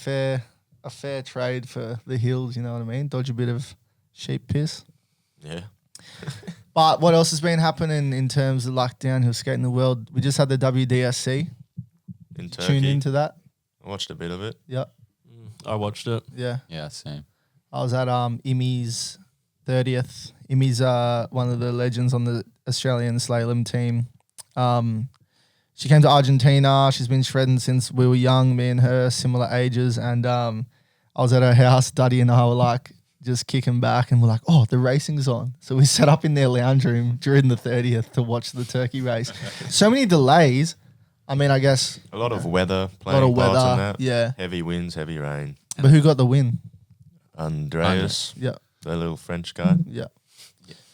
Speaker 1: fair trade for the hills. You know what I mean? Dodge a bit of sheep piss.
Speaker 3: Yeah.
Speaker 1: But what else has been happening in terms of like downhill skating in the world? We just had the WDSC.
Speaker 3: In Turkey.
Speaker 1: Tune into that.
Speaker 3: I watched a bit of it.
Speaker 1: Yep.
Speaker 4: I watched it.
Speaker 1: Yeah.
Speaker 2: Yeah, same.
Speaker 1: I was at Imi's 30th. Imi's one of the legends on the Australian slalom team. She came to Argentina. She's been shredding since we were young, me and her, similar ages. And I was at her house. Duddy and I were like just kicking back and we're like, oh, the racing's on. So we set up in their lounge room during the 30th to watch the turkey race. So many delays. I mean, I guess
Speaker 3: A lot of weather
Speaker 1: a lot
Speaker 3: playing
Speaker 1: of
Speaker 3: parts in
Speaker 1: weather.
Speaker 3: that.
Speaker 1: Yeah.
Speaker 3: Heavy winds, heavy rain.
Speaker 1: But who got the win?
Speaker 3: Andreas,
Speaker 1: Yeah.
Speaker 3: the little French guy.
Speaker 1: Yeah.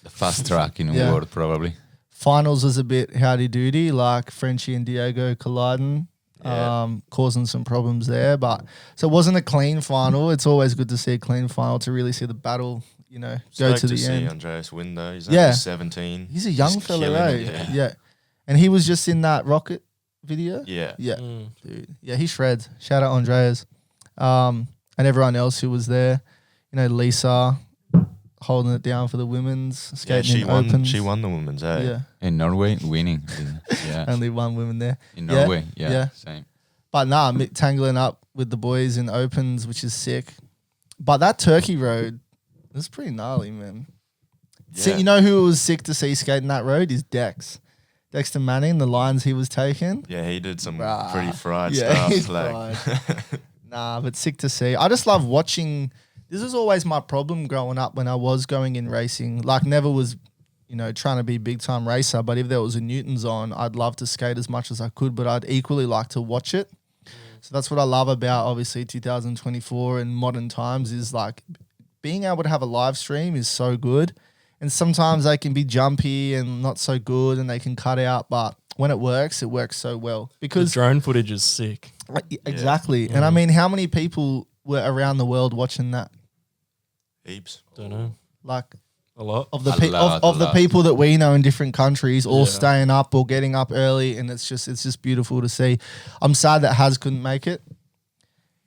Speaker 2: The fast track in the
Speaker 1: Yeah.
Speaker 2: world, probably.
Speaker 1: Finals was a bit howdy-doody, like Frenchie and Diego colliding,
Speaker 3: Yeah.
Speaker 1: causing some problems there. But so it wasn't a clean final. It's always good to see a clean final to really see the battle, you know, go
Speaker 3: Stoked
Speaker 1: to the
Speaker 3: see
Speaker 1: end.
Speaker 3: Andreas win though. He's
Speaker 1: Yeah.
Speaker 3: only 17.
Speaker 1: He's a young fella,
Speaker 3: killing
Speaker 1: eh?
Speaker 3: it,
Speaker 1: Yeah. And he was just in that Rocket video.
Speaker 3: Yeah.
Speaker 1: Yeah,
Speaker 4: Mm.
Speaker 1: dude. Yeah, he shreds. Shout out Andreas. And everyone else who was there. You know, Lisa holding it down for the women's
Speaker 3: Yeah,
Speaker 1: skating
Speaker 3: she
Speaker 1: in
Speaker 3: won.
Speaker 1: opens.
Speaker 3: She won the women's. Eh?
Speaker 1: Yeah,
Speaker 2: In Norway, winning. Yeah.
Speaker 1: only one woman there.
Speaker 2: In
Speaker 1: Yeah,
Speaker 2: Norway, yeah,
Speaker 1: yeah.
Speaker 2: same.
Speaker 1: But nah, tangling up with the boys in opens, which is sick. But that Turkey road was pretty gnarly, man. See,
Speaker 3: Yeah.
Speaker 1: you know who was sick to see skating that road is Dex. Dexter Manning, the lines he was taking.
Speaker 3: Yeah, he did some
Speaker 1: Rah.
Speaker 3: pretty fried
Speaker 1: Yeah, he's
Speaker 3: stuff.
Speaker 1: Nah, but sick to see. I just love watching. This is always my problem growing up when I was going in racing. Like, never was, you know, trying to be a big time racer. But if there was a Newton's on, I'd love to skate as much as I could, but I'd equally like to watch it. So that's what I love about obviously 2024 and modern times is like being able to have a live stream is so good. And sometimes they can be jumpy and not so good and they can cut out. But when it works so well.
Speaker 4: The
Speaker 1: Because
Speaker 4: drone footage is sick.
Speaker 1: exactly. And I mean, how many people were around the world watching that?
Speaker 3: Heaps.
Speaker 4: Don't know.
Speaker 1: Like
Speaker 4: A lot.
Speaker 1: of the
Speaker 2: A lot,
Speaker 1: of
Speaker 2: a
Speaker 1: the
Speaker 2: lot.
Speaker 1: people that we know in different countries, all
Speaker 4: Yeah.
Speaker 1: staying up or getting up early, and it's just beautiful to see. I'm sad that Haz couldn't make it.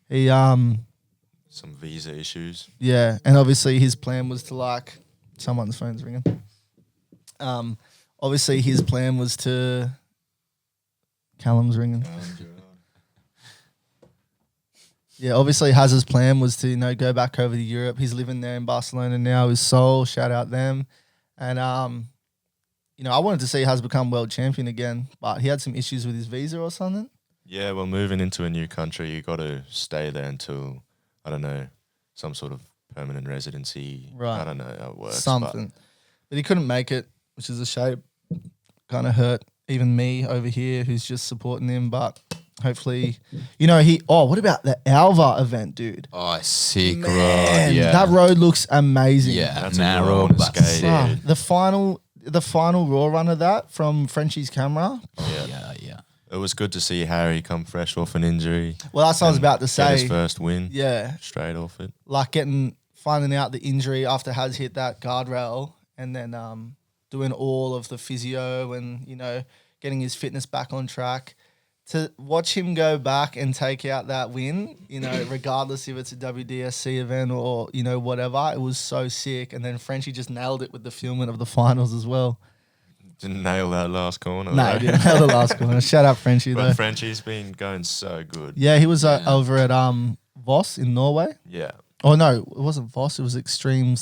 Speaker 1: He
Speaker 3: Some visa issues.
Speaker 1: yeah, and obviously his plan was to like someone's phone's ringing. Obviously his plan was to Callum's ringing. Yeah, obviously Hazard's plan was to, go back over to Europe. He's living there in Barcelona now with Seoul. Shout out them. And, I wanted to see Haz become world champion again, but he had some issues with his visa or something.
Speaker 3: Yeah, well, moving into a new country, you got to stay there until, I don't know, some sort of permanent residency.
Speaker 1: Right.
Speaker 3: I don't know how it works.
Speaker 1: Something. But he couldn't make it, which is a shame. Kind of hurt even me over here who's just supporting him, but hopefully, what about the Alva event, dude?
Speaker 2: Oh, sick
Speaker 1: Man,
Speaker 2: road. Yeah.
Speaker 1: that road looks amazing.
Speaker 2: Yeah,
Speaker 3: That's a
Speaker 2: narrow
Speaker 3: good
Speaker 2: but
Speaker 3: skate,
Speaker 2: sick.
Speaker 1: Ah,
Speaker 3: dude.
Speaker 1: the final raw run of that from Frenchie's camera.
Speaker 2: Yeah.
Speaker 3: It was good to see Harry come fresh off an injury.
Speaker 1: Well, that's what I was
Speaker 3: and
Speaker 1: about to
Speaker 3: get
Speaker 1: say.
Speaker 3: his first win.
Speaker 1: Yeah,
Speaker 3: Straight off it.
Speaker 1: like finding out the injury after Has hit that guardrail, and then doing all of the physio and getting his fitness back on track. To watch him go back and take out that win, regardless if it's a WDSC event or whatever, it was so sick. And then Frenchie just nailed it with the filming of the finals as well.
Speaker 3: Didn't nail that last corner.
Speaker 1: No,
Speaker 3: though.
Speaker 1: he didn't nail the last one. Shout out Frenchie though.
Speaker 3: But Frenchie's been going so good.
Speaker 1: Yeah, he was over at Voss in Norway.
Speaker 3: Yeah.
Speaker 1: Oh no, it wasn't Voss. It was Extreme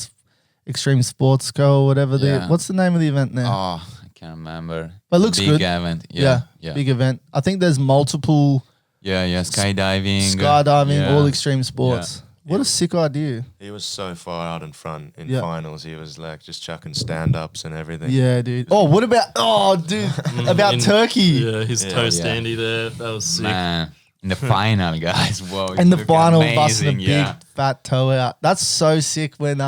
Speaker 1: Sports Co or whatever.
Speaker 2: Yeah.
Speaker 1: What's the name of the event now?
Speaker 2: Oh, I can't remember.
Speaker 1: But it looks
Speaker 2: Big
Speaker 1: good.
Speaker 2: event. Yeah.
Speaker 1: Big event. I think there's multiple
Speaker 2: Yeah. Skydiving.
Speaker 1: skydiving, all
Speaker 2: Yeah.
Speaker 1: extreme sports. What a sick idea.
Speaker 3: He was so far out in front in
Speaker 1: Yeah.
Speaker 3: finals. He was like just chucking stand-ups and everything.
Speaker 1: Yeah, dude. Oh, what about dude, about
Speaker 4: In-
Speaker 1: Turkey.
Speaker 4: Yeah, his
Speaker 3: Yeah.
Speaker 4: toe
Speaker 2: Yeah.
Speaker 4: standy there. That was sick.
Speaker 2: Man, in the final, guys. Whoa. it
Speaker 1: And the
Speaker 2: looked
Speaker 1: final busting a
Speaker 2: amazing,
Speaker 1: big
Speaker 2: yeah.
Speaker 1: fat toe out. That's so sick when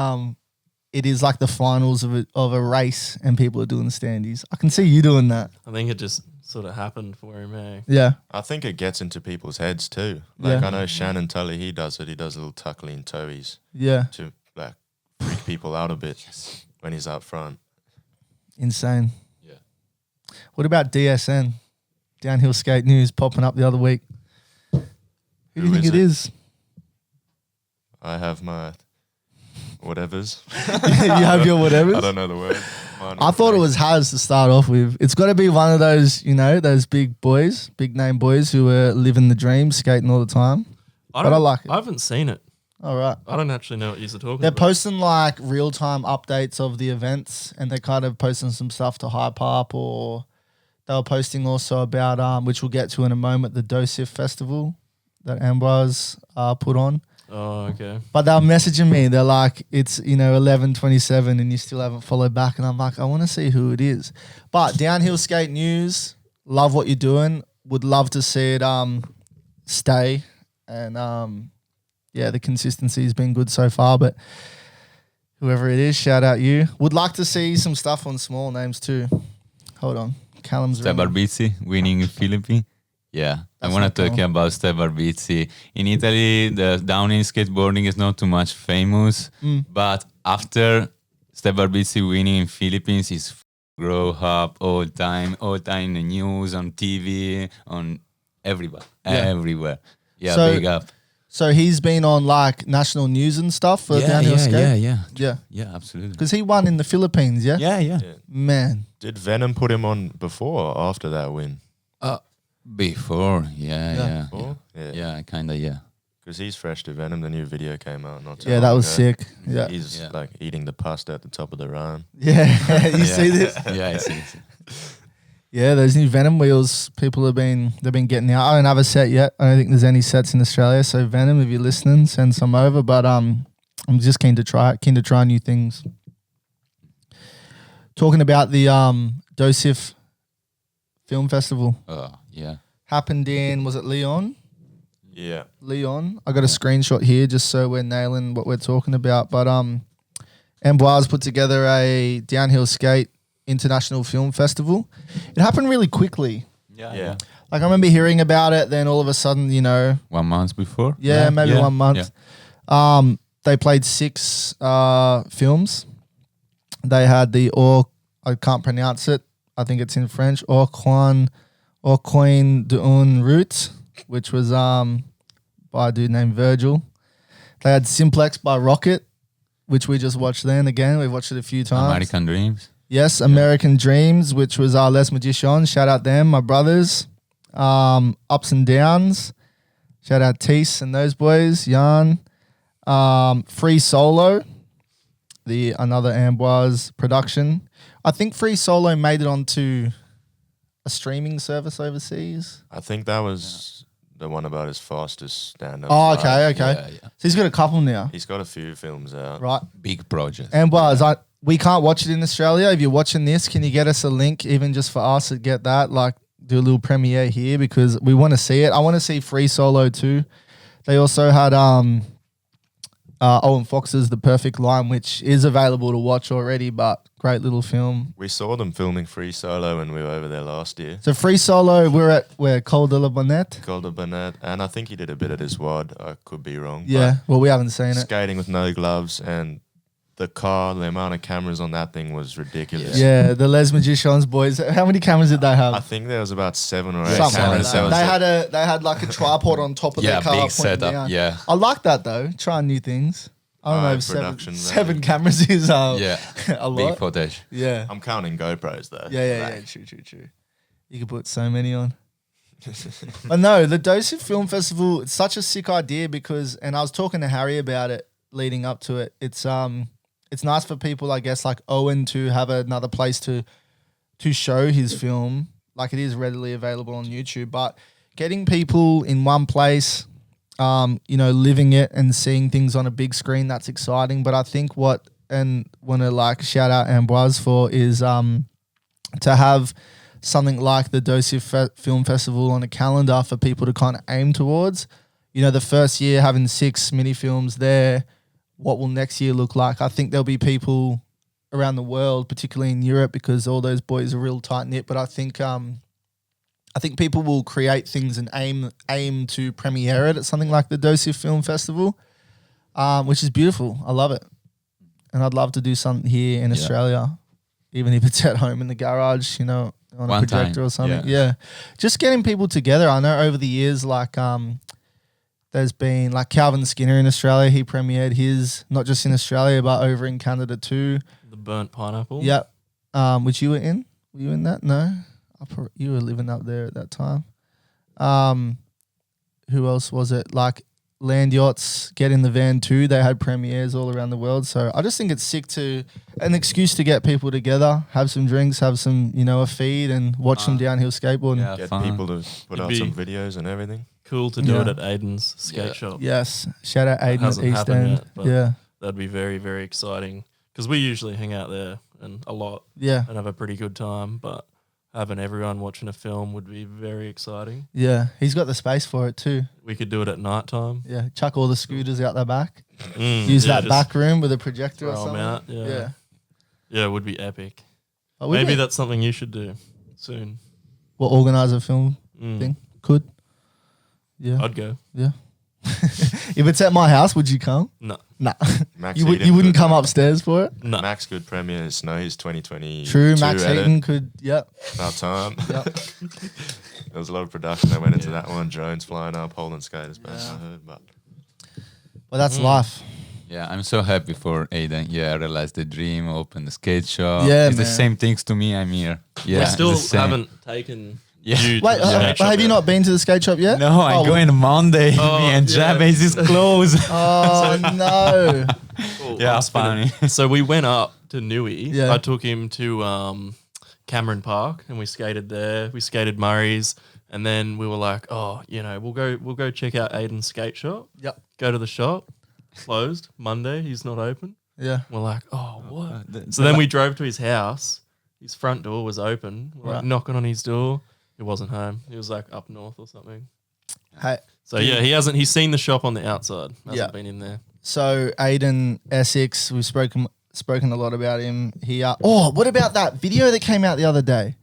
Speaker 1: it is like the finals of a race and people are doing the standees. I can see you doing that.
Speaker 4: I think it just sort of happened for him, eh?
Speaker 1: Yeah.
Speaker 3: I think it gets into people's heads too. Like
Speaker 1: Yeah.
Speaker 3: I know Shannon Tully, he does it. He does little tuckling toeies
Speaker 1: Yeah.
Speaker 3: to like freak people out a bit when he's up front.
Speaker 1: Insane.
Speaker 2: Yeah.
Speaker 1: What about DSN? Downhill Skate News popping up the other week. Who do you
Speaker 3: Who
Speaker 1: think
Speaker 3: is
Speaker 1: it
Speaker 3: it?
Speaker 1: is?
Speaker 3: I have my whatevers.
Speaker 1: You have your whatever.
Speaker 3: I don't know the word. Mine
Speaker 1: I thought it was Haz to start off with. It's got to be one of those, those big boys, big name boys who are living the dream, skating all the time. But I like it.
Speaker 4: I haven't seen it.
Speaker 1: All right.
Speaker 4: I don't actually know what you're talking
Speaker 1: They're
Speaker 4: about.
Speaker 1: posting like real time updates of the events, and they're kind of posting some stuff to hype up, or they were posting also about, which we'll get to in a moment, the Dosif festival that Ambroise put on.
Speaker 4: Oh, okay.
Speaker 1: But they were messaging me. They're like, it's, 11:27 and you still haven't followed back. And I'm like, I want to see who it is. But Downhill Skate News, love what you're doing. Would love to see it stay. And, the consistency has been good so far. But whoever it is, shout out you. Would like to see some stuff on small names too. Hold on. Callum's ringing.
Speaker 2: Stebarbizzi winning in Philippines. Yeah,
Speaker 1: That's
Speaker 2: I want
Speaker 1: not
Speaker 2: to talk
Speaker 1: cool.
Speaker 2: about Stebarbizzi. In Italy, the downhill skateboarding is not too much famous, but after Stebarbizzi winning in Philippines, he's grow up all time in the news, on TV, on everywhere. Yeah,
Speaker 1: So-
Speaker 2: big up.
Speaker 1: So he's been on like national news and stuff for Downhill Skate?
Speaker 2: yeah,
Speaker 1: Yeah.
Speaker 2: absolutely.
Speaker 1: Because he won in the Philippines, yeah?
Speaker 2: Yeah.
Speaker 1: Man.
Speaker 3: Did Venom put him on before or after that win?
Speaker 2: Before, yeah.
Speaker 3: Before?
Speaker 2: Yeah, kinda, yeah.
Speaker 3: Because he's fresh to Venom. The new video came out not too
Speaker 1: Yeah,
Speaker 3: long
Speaker 1: that was
Speaker 3: ago.
Speaker 1: sick. Yeah.
Speaker 3: He's
Speaker 2: Yeah.
Speaker 3: like eating the pasta at the top of the run.
Speaker 1: Yeah. You see this?
Speaker 2: Yeah, I see.
Speaker 1: Yeah, those new Venom wheels, they've been getting out. I don't have a set yet. I don't think there's any sets in Australia. So Venom, if you're listening, send some over. But I'm just keen to try new things. Talking about the Dosif Film Festival.
Speaker 2: Oh, yeah.
Speaker 1: Happened in, was it Leon?
Speaker 3: Yeah.
Speaker 1: Leon. I got a screenshot here just so we're nailing what we're talking about. But Ambroise put together a downhill skate international film festival. It happened really quickly.
Speaker 3: Yeah.
Speaker 1: Like I remember hearing about it, then all of a sudden,
Speaker 2: 1 month before?
Speaker 1: maybe 1 month.
Speaker 2: Yeah.
Speaker 1: They played 6 films. They had I can't pronounce it. I think it's in French. Coin d'une route, which was by a dude named Virgil. They had Simplex by Rocket, which we just watched then again. We've watched it a few times.
Speaker 2: American Dreams.
Speaker 1: Yes, American Dreams, which was Les Magicians. Shout out them, my brothers. Ups and Downs. Shout out Teese and those boys. Jan. Free Solo. Another Amboise production. I think Free Solo made it onto a streaming service overseas.
Speaker 3: I think that was the one about his fastest stand-up.
Speaker 1: Oh, okay.
Speaker 2: Yeah.
Speaker 1: So he's got a couple now.
Speaker 3: He's got a few films out.
Speaker 1: Right.
Speaker 2: Big project.
Speaker 1: Amboise, we can't watch it in Australia. If you're watching this, can you get us a link even just for us to get that? Like do a little premiere here because we want to see it. I want to see Free Solo too. They also had Owen Fox's The Perfect Line, which is available to watch already, but great little film.
Speaker 3: We saw them filming Free Solo when we were over there last year.
Speaker 1: So Free Solo, we're at Col de la Bonnette.
Speaker 3: Called a Burnett, and I think he did a bit at his wad. I could be wrong.
Speaker 1: Yeah, well, we haven't seen
Speaker 3: but
Speaker 1: it.
Speaker 3: skating with no gloves, and the amount of cameras on that thing was ridiculous.
Speaker 1: Yeah, the Les Magicians boys. How many cameras did they have?
Speaker 3: I think there was about 7 or 8
Speaker 1: Something like
Speaker 3: cameras.
Speaker 1: that. They had like a tripod on top of their car.
Speaker 2: big
Speaker 1: pointing
Speaker 2: setup.
Speaker 1: down.
Speaker 2: Yeah.
Speaker 1: I like that though. Trying new things. I don't know if
Speaker 3: production
Speaker 1: seven
Speaker 3: value.
Speaker 1: cameras is
Speaker 2: Yeah.
Speaker 1: a
Speaker 2: Big
Speaker 1: lot.
Speaker 2: footage.
Speaker 1: Yeah.
Speaker 3: I'm counting GoPros though.
Speaker 1: Yeah. True. You could put so many on. But no, the Dosif Film Festival, it's such a sick idea because, and I was talking to Harry about it leading up to it. It's nice for people, I guess, like Owen to have another place to show his film. Like it is readily available on YouTube, but getting people in one place, living it and seeing things on a big screen, that's exciting. But I think want to like shout out Amboise for is to have something like the Dosif Film Festival on a calendar for people to kind of aim towards. The first year having 6 mini films there, what will next year look like? I think there'll be people around the world, particularly in Europe, because all those boys are real tight knit. But I think people will create things and aim to premiere it at something like the Dosif Film Festival, which is beautiful. I love it, and I'd love to do something here in Australia, even if it's at home in the garage, on a
Speaker 2: One
Speaker 1: projector
Speaker 2: time,
Speaker 1: or something.
Speaker 2: yeah.
Speaker 1: Yeah, just getting people together. I know over the years, like there's been like Calvin Skinner in Australia. He premiered his not just in Australia but over in Canada too.
Speaker 4: The burnt pineapple.
Speaker 1: Yep. Which you were in? Were you in that? No. You were living up there at that time. Who else was it? Like Land Yachts, Get in the Van too. They had premieres all around the world. So I just think it's sick an excuse to get people together, have some drinks, have some, a feed and watch some downhill skateboarding.
Speaker 2: Yeah.
Speaker 3: Get
Speaker 2: Fun.
Speaker 3: people to put
Speaker 4: It'd
Speaker 3: out
Speaker 4: be-
Speaker 3: some videos and everything.
Speaker 4: Cool to do
Speaker 1: Yeah.
Speaker 4: it at Aiden's skate
Speaker 2: Yeah.
Speaker 4: shop.
Speaker 1: Yes. Shout out Aiden at
Speaker 4: hasn't
Speaker 1: East
Speaker 4: happened
Speaker 1: End.
Speaker 4: yet, but-
Speaker 1: Yeah.
Speaker 4: That'd be very, very exciting because we usually hang out there and a lot
Speaker 1: Yeah.
Speaker 4: and have a pretty good time. But having everyone watching a film would be very exciting.
Speaker 1: Yeah. He's got the space for it too.
Speaker 4: We could do it at night time.
Speaker 1: Yeah. Chuck all the scooters out the back. Use that
Speaker 4: just
Speaker 1: back room with a projector or
Speaker 4: throw 'em
Speaker 1: something.
Speaker 4: out. Yeah.
Speaker 1: Yeah.
Speaker 4: Yeah, it would be epic.
Speaker 1: But we
Speaker 4: Maybe
Speaker 1: may-
Speaker 4: that's something you should do soon.
Speaker 1: We'll organise a film
Speaker 4: Mm.
Speaker 1: thing. Could. Yeah.
Speaker 4: I'd go.
Speaker 1: Yeah. If it's at my house, would you come?
Speaker 4: No.
Speaker 1: Nah.
Speaker 3: Max
Speaker 1: You
Speaker 3: Eden
Speaker 1: wouldn't
Speaker 3: could-
Speaker 1: come upstairs for it?
Speaker 4: No.
Speaker 3: Max could premiere his Snows 2020.
Speaker 1: True. Max Heaton could. Yep.
Speaker 3: About time.
Speaker 1: Yep.
Speaker 3: There was a lot of production that went into that one. Drones flying up, holding skaters back. I heard, but
Speaker 1: Well, that's life.
Speaker 2: Yeah, I'm so happy for Aiden. Yeah, I realized the dream, open the skate shop.
Speaker 1: Yeah,
Speaker 2: it's the
Speaker 1: man.
Speaker 2: same things to me. I'm here. Yeah,
Speaker 4: We
Speaker 2: it's
Speaker 4: still
Speaker 2: the same.
Speaker 4: haven't taken
Speaker 2: Yeah.
Speaker 4: you to
Speaker 1: Wait,
Speaker 4: the skate shop
Speaker 1: have you
Speaker 4: yet.
Speaker 1: not been to the skate shop yet?
Speaker 2: No, I'm
Speaker 1: Oh,
Speaker 2: going Monday.
Speaker 4: Oh,
Speaker 2: Me and
Speaker 4: yeah.
Speaker 2: Jabez is closed.
Speaker 1: Oh, no.
Speaker 4: Cool.
Speaker 2: Yeah,
Speaker 4: I'm spinning.
Speaker 2: funny.
Speaker 4: So we went up to Nui.
Speaker 1: Yeah.
Speaker 4: I took him to Cameron Park and we skated there. We skated Murray's, and then we were like, we'll go check out Aiden's skate shop.
Speaker 1: Yep.
Speaker 4: Go to the shop. Closed Monday. He's not open.
Speaker 1: Yeah.
Speaker 4: We're like, oh, what? So then we drove to his house. His front door was open. We're like
Speaker 1: Right.
Speaker 4: knocking on his door. He wasn't home. He was like up north or something.
Speaker 1: Hey,
Speaker 4: So yeah, he's seen the shop on the outside. Hasn't
Speaker 1: Yeah.
Speaker 4: been in there.
Speaker 1: so Aiden Essex, we've spoken a lot about him. What about that video that came out the other day?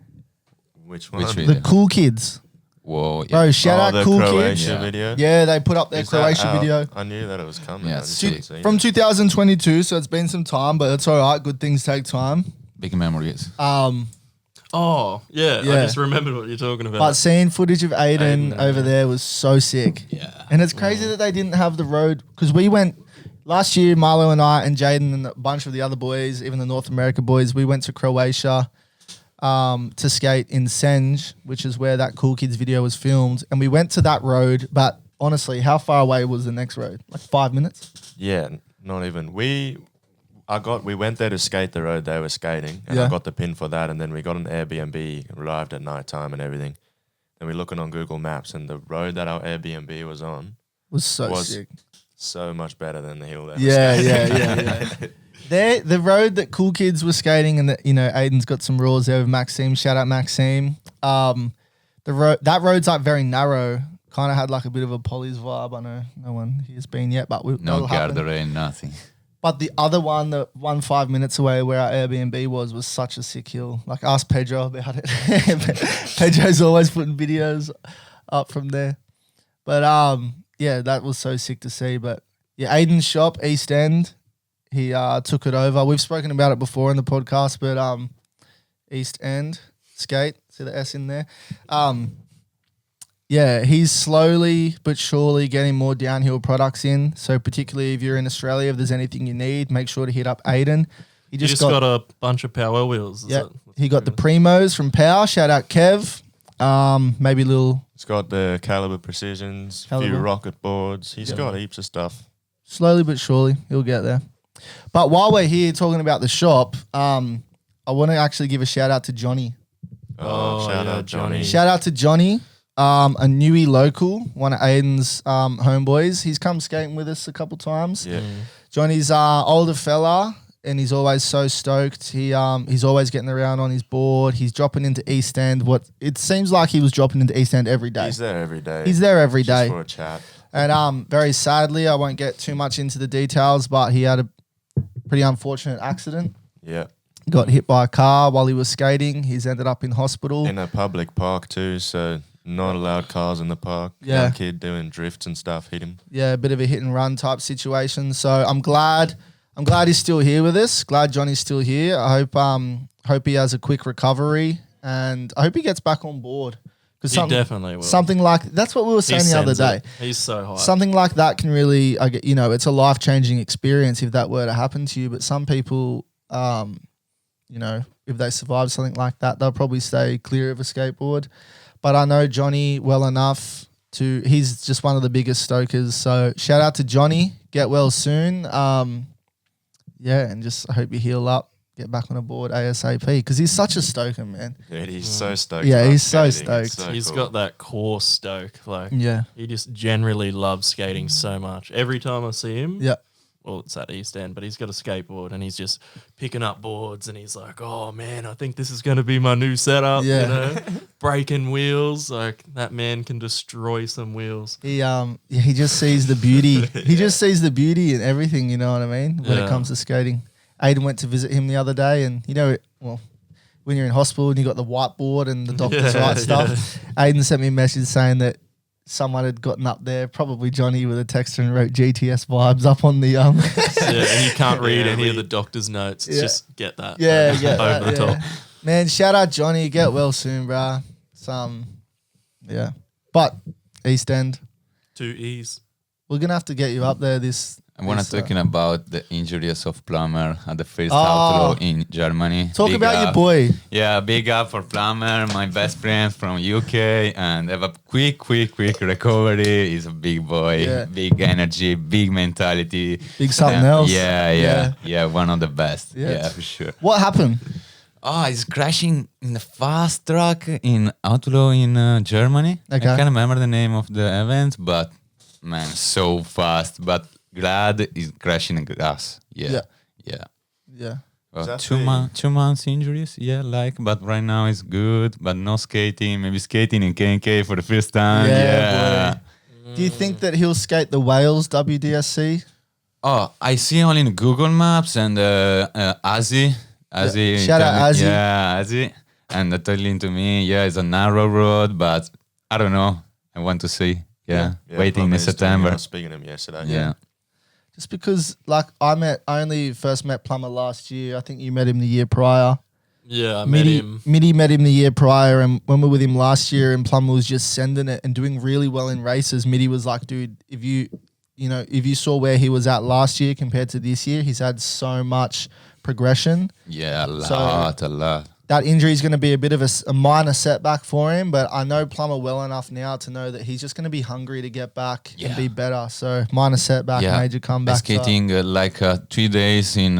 Speaker 3: which one?
Speaker 2: Which
Speaker 1: The
Speaker 2: video?
Speaker 1: Cool Kids.
Speaker 2: Whoa. Yeah.
Speaker 1: Bro, shout out
Speaker 3: the
Speaker 1: Cool
Speaker 3: Croatia
Speaker 1: Kids.
Speaker 2: Yeah.
Speaker 3: video.
Speaker 1: Yeah, they put up their
Speaker 3: Is that
Speaker 1: Croatia
Speaker 3: out?
Speaker 1: video.
Speaker 3: I knew that it was coming.
Speaker 2: Yeah,
Speaker 3: I
Speaker 2: it's
Speaker 3: just
Speaker 2: sick.
Speaker 3: didn't see it.
Speaker 1: From 2022, so it's been some time, but it's all right. Good things take time.
Speaker 2: Big memories.
Speaker 4: Oh yeah,
Speaker 1: Yeah.
Speaker 4: I just remembered what you're talking about.
Speaker 1: But seeing footage of Aiden
Speaker 4: Aiden,
Speaker 1: over there was so sick.
Speaker 2: Yeah.
Speaker 1: And it's crazy that they didn't have the road because we went last year, Marlo and I and Jaden and a bunch of the other boys, even the North America boys, we went to Croatia to skate in Senge, which is where that Cool Kids video was filmed. And we went to that road, but honestly, how far away was the next road? Like 5 minutes?
Speaker 3: Yeah, not even. We went there to skate the road they were skating, and
Speaker 1: Yeah.
Speaker 3: I got the pin for that, and then we got an Airbnb, arrived at night time and everything. And we're looking on Google Maps, and the road that our Airbnb was on
Speaker 1: Was so
Speaker 3: was
Speaker 1: sick.
Speaker 3: so much better than the hill that
Speaker 1: Yeah, yeah. The road that Cool Kids were skating, and that, you know, Aiden's got some rules there with Maxime. Shout out Maxime. That road's like very narrow. Kind of had like a bit of a Polly's vibe. I know no one here's been yet, but
Speaker 2: No
Speaker 1: that'll happen.
Speaker 2: guardrail, nothing.
Speaker 1: But the other one, the 5 minutes away where our Airbnb was such a sick hill. Like, ask Pedro about it. Pedro's always putting videos up from there. But yeah, that was so sick to see. But yeah, Aiden's shop, East End, he took it over. We've spoken about it before in the podcast, but East End skate, see the S in there. Yeah, he's slowly but surely getting more downhill products in. So particularly if you're in Australia, if there's anything you need, make sure to hit up Aiden. He
Speaker 4: You just got a bunch of power wheels. is
Speaker 1: yeah,
Speaker 4: it?
Speaker 1: he got the Primos from Power. Shout out Kev. Maybe a little
Speaker 3: It's got the Caliber Precisions, a few
Speaker 1: Caliber.
Speaker 3: rocket boards. He's got heaps of stuff.
Speaker 1: slowly but surely he'll get there. But while we're here talking about the shop, I want to actually give a shout out to Johnny.
Speaker 3: Oh, shout
Speaker 4: yeah,
Speaker 3: out Johnny.
Speaker 1: Shout out to Johnny, a newie local, one of Aiden's homeboys. He's come skating with us a couple times.
Speaker 3: Yeah.
Speaker 1: Johnny's older fella, and he's always so stoked. He's always getting around on his board. He's dropping into East End. It seems like he was dropping into East End every day.
Speaker 3: He's there every day.
Speaker 1: He's there every
Speaker 3: just
Speaker 1: day.
Speaker 3: for a chat.
Speaker 1: And very sadly, I won't get too much into the details, but he had a pretty unfortunate accident.
Speaker 3: Yeah.
Speaker 1: Got hit by a car while he was skating. He's ended up in hospital.
Speaker 3: In a public park too, so not allowed cars in the park.
Speaker 1: Yeah.
Speaker 3: Young kid doing drifts and stuff hit him.
Speaker 1: Yeah, a bit of a hit and run type situation. So I'm glad he's still here with us. Glad Johnny's still here. I hope he has a quick recovery, and I hope he gets back on board. Because
Speaker 4: He definitely will.
Speaker 1: something like that's what we were saying
Speaker 4: He
Speaker 1: the other
Speaker 4: sends
Speaker 1: day.
Speaker 4: it. He's so high.
Speaker 1: Something like that can really, it's a life changing experience if that were to happen to you. But some people, if they survive something like that, they'll probably stay clear of a skateboard. But I know Johnny well enough he's just one of the biggest stokers. So shout out to Johnny. Get well soon. And just I hope you heal up, get back on a board ASAP, because he's such a stoker, man.
Speaker 3: Yeah, he's so stoked.
Speaker 1: Yeah,
Speaker 3: about
Speaker 1: he's so
Speaker 3: skating. It's
Speaker 1: stoked.
Speaker 4: He's
Speaker 3: cool.
Speaker 4: got that core stoke. Like,
Speaker 1: Yeah.
Speaker 4: he just generally loves skating so much. Every time I see him,
Speaker 1: Yeah.
Speaker 4: well, it's at East End, but he's got a skateboard and he's just picking up boards and he's like, oh man, I think this is going to be my new setup.
Speaker 1: Yeah.
Speaker 4: You know, breaking wheels. Like, that man can destroy some wheels.
Speaker 1: He just sees the beauty. He just sees the beauty in everything, you know what I mean? When it
Speaker 4: Yeah.
Speaker 1: comes to skating. Aiden went to visit him the other day, and when you're in hospital and you got the whiteboard and the doctors
Speaker 4: Yeah,
Speaker 1: write stuff, Aiden sent me a message saying that someone had gotten up there, probably Johnny, with a texter, and wrote GTS vibes up on the
Speaker 4: Yeah, and you can't read
Speaker 3: Yeah,
Speaker 4: any of
Speaker 3: we-
Speaker 4: the doctor's notes. It's
Speaker 1: Yeah.
Speaker 4: just get that.
Speaker 1: yeah,
Speaker 4: over
Speaker 1: yeah,
Speaker 4: the top.
Speaker 1: Man, shout out Johnny. Get well soon, bruh. Yeah. But East End,
Speaker 4: 2 E's.
Speaker 1: we're gonna have to get you up there. This
Speaker 2: I want
Speaker 1: this,
Speaker 2: to talking about the injuries of Plummer at the first
Speaker 1: Oh.
Speaker 2: outlaw in Germany.
Speaker 1: talk
Speaker 2: Big
Speaker 1: about your
Speaker 2: up.
Speaker 1: boy.
Speaker 2: Yeah, big up for Plummer, my best friend from UK, and have a quick recovery. He's a big boy,
Speaker 1: Yeah.
Speaker 2: big energy, big mentality.
Speaker 1: Big something else.
Speaker 2: Yeah, one of the best.
Speaker 1: Yeah.
Speaker 2: Yeah, for sure.
Speaker 1: What happened?
Speaker 2: Oh, he's crashing in the fast track in Outlaw in Germany.
Speaker 1: Okay.
Speaker 2: I can't remember the name of the event, but man, so fast. But glad he's crashing in grass.
Speaker 1: Yeah.
Speaker 2: Yeah.
Speaker 1: Yeah.
Speaker 2: Well,
Speaker 3: that
Speaker 2: 2 months injuries, but right now it's good, but no skating, maybe skating in K&K for the first time.
Speaker 1: Yeah, Do you think that he'll skate the Wales WDSC?
Speaker 2: Oh, I see only in Google Maps and Azzy.
Speaker 1: Shout out Azzy.
Speaker 2: Yeah, Azzy. And they told him to me, it's a narrow road, but I don't know. I want to see. Yeah, waiting in
Speaker 3: Plummer's doing it. I
Speaker 2: September.
Speaker 3: was speaking to him yesterday.
Speaker 2: Yeah.
Speaker 1: Just because, I only first met Plummer last year. I think you met him the year prior.
Speaker 4: Yeah, I met him.
Speaker 1: Mitty met him the year prior, and when we were with him last year, and Plummer was just sending it and doing really well in races. Mitty was like, dude, if you saw where he was at last year compared to this year, he's had so much progression.
Speaker 2: Yeah, a
Speaker 1: So-
Speaker 2: lot.
Speaker 1: that injury is going to be a bit of a minor setback for him, but I know Plummer well enough now to know that he's just going to be hungry to get back and be better. So minor setback, major comeback.
Speaker 2: Skating 3 days in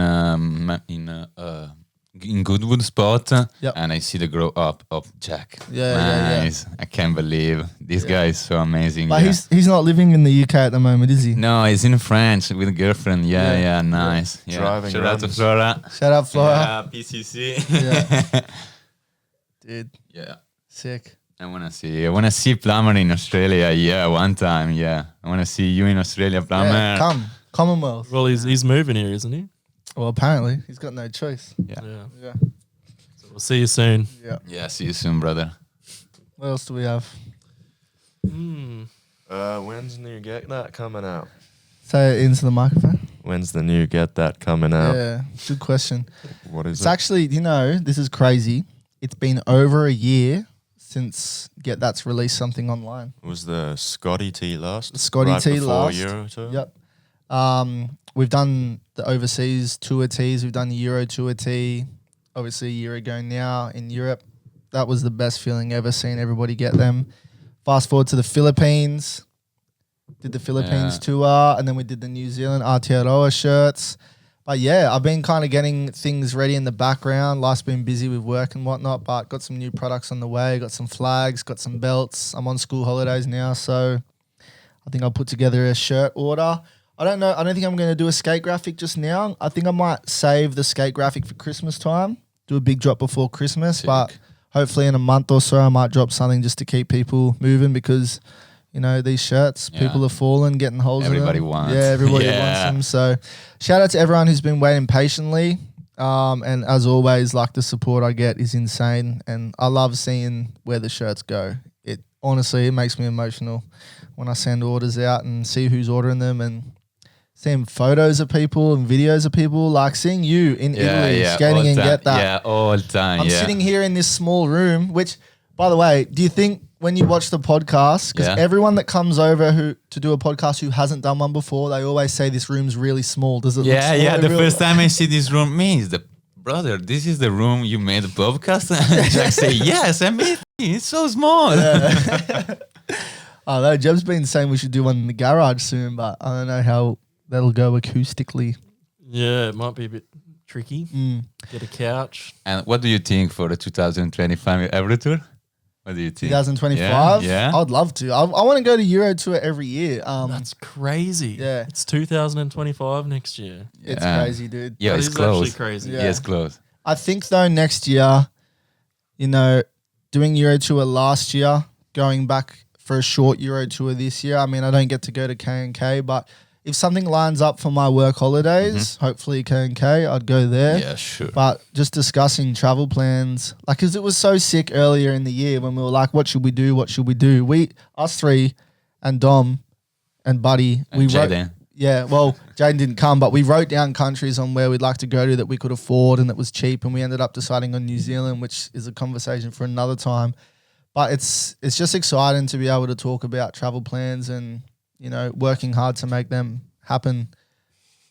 Speaker 2: Goodwood spot, and I see the grow up of Jack. Nice. I can't believe this guy is so amazing.
Speaker 1: But he's not living in the UK at the moment, is he?
Speaker 2: No, he's in France with a girlfriend. Nice. Yeah.
Speaker 3: Driving
Speaker 2: Shout out to
Speaker 3: runs.
Speaker 2: Flora.
Speaker 1: Shout out Flora.
Speaker 2: Yeah, PCC.
Speaker 1: Yeah. Dude,
Speaker 2: Yeah.
Speaker 1: sick.
Speaker 2: I wanna see Plummer in Australia. Yeah, one time. Yeah, I wanna see you in Australia, Plummer.
Speaker 1: Yeah, come, Commonwealth.
Speaker 4: Well, he's moving here, isn't he?
Speaker 1: Well, apparently he's got no choice.
Speaker 2: Yeah.
Speaker 1: Yeah.
Speaker 4: So we'll see you soon.
Speaker 1: Yeah.
Speaker 2: Yeah. See you soon, brother.
Speaker 1: What else do we have?
Speaker 3: When's new Get That coming out?
Speaker 1: Say it into the microphone.
Speaker 3: When's the new Get That coming out?
Speaker 1: Yeah, good question.
Speaker 3: What is
Speaker 1: It's
Speaker 3: it?
Speaker 1: actually, this is crazy. It's been over a year since Get That's released something online.
Speaker 3: Was the Scotty T last?
Speaker 1: The Scotty
Speaker 3: right
Speaker 1: T
Speaker 3: before
Speaker 1: last.
Speaker 3: Euro Tour?
Speaker 1: Yep. We've done the overseas tour tees. We've done the Euro tour tee, obviously a year ago now in Europe. That was the best feeling ever, seeing everybody get them. Fast forward to the Philippines. Did the Philippines tour, and then we did the New Zealand Aotearoa shirts. But yeah, I've been kind of getting things ready in the background. Life's been busy with work and whatnot, but got some new products on the way. Got some flags, got some belts. I'm on school holidays now, so I think I'll put together a shirt order. I don't know. I don't think I'm going to do a skate graphic just now. I think I might save the skate graphic for Christmas time. Do a big drop before Christmas, but hopefully in a month or so I might drop something just to keep people moving because, these shirts, people are falling, getting holes
Speaker 2: Everybody
Speaker 1: in them.
Speaker 2: wants.
Speaker 1: Yeah, everybody wants them. So shout out to everyone who's been waiting patiently. And as always, the support I get is insane. And I love seeing where the shirts go. It makes me emotional when I send orders out and see who's ordering them and seeing photos of people and videos of people, seeing you in Italy skating and Get That.
Speaker 2: Yeah, all the time.
Speaker 1: I'm sitting here in this small room, which, by the way, do you think when you watch the podcast, because everyone that comes over to do a podcast who hasn't done one before, they always say this room's really small. Does it look small?
Speaker 2: Yeah. The first time I see this room, brother, this is the room you made a podcast? And Jack say, yes, I made it. It's so small.
Speaker 1: Yeah. I know, Jeb's been saying we should do one in the garage soon, but I don't know how that'll go acoustically.
Speaker 4: Yeah, it might be a bit tricky. Get a couch.
Speaker 2: And what do you think for the 2025 Euro Tour? What do you think?
Speaker 1: 2025?
Speaker 2: Yeah.
Speaker 1: I'd love to. I want to go to Euro Tour every year.
Speaker 4: That's crazy.
Speaker 1: Yeah.
Speaker 4: It's 2025 next year.
Speaker 1: It's crazy, dude.
Speaker 2: Yeah,
Speaker 4: That
Speaker 2: it's
Speaker 4: is
Speaker 2: close.
Speaker 4: actually crazy.
Speaker 1: Yeah.
Speaker 2: Yeah, it's close.
Speaker 1: I think, though, next year, doing Euro Tour last year, going back for a short Euro Tour this year. I mean, I don't get to go to K&K, but if something lines up for my work holidays, hopefully K&K, I'd go there.
Speaker 2: Yeah, sure.
Speaker 1: But just discussing travel plans, because it was so sick earlier in the year when we were like, what should we do? What should we do? Us three and Dom and Buddy,
Speaker 2: And
Speaker 1: we wrote.
Speaker 2: Jaden.
Speaker 1: Yeah, well, Jaden didn't come, but we wrote down countries on where we'd like to go to that we could afford and that was cheap, and we ended up deciding on New Zealand, which is a conversation for another time. But it's just exciting to be able to talk about travel plans and, working hard to make them happen.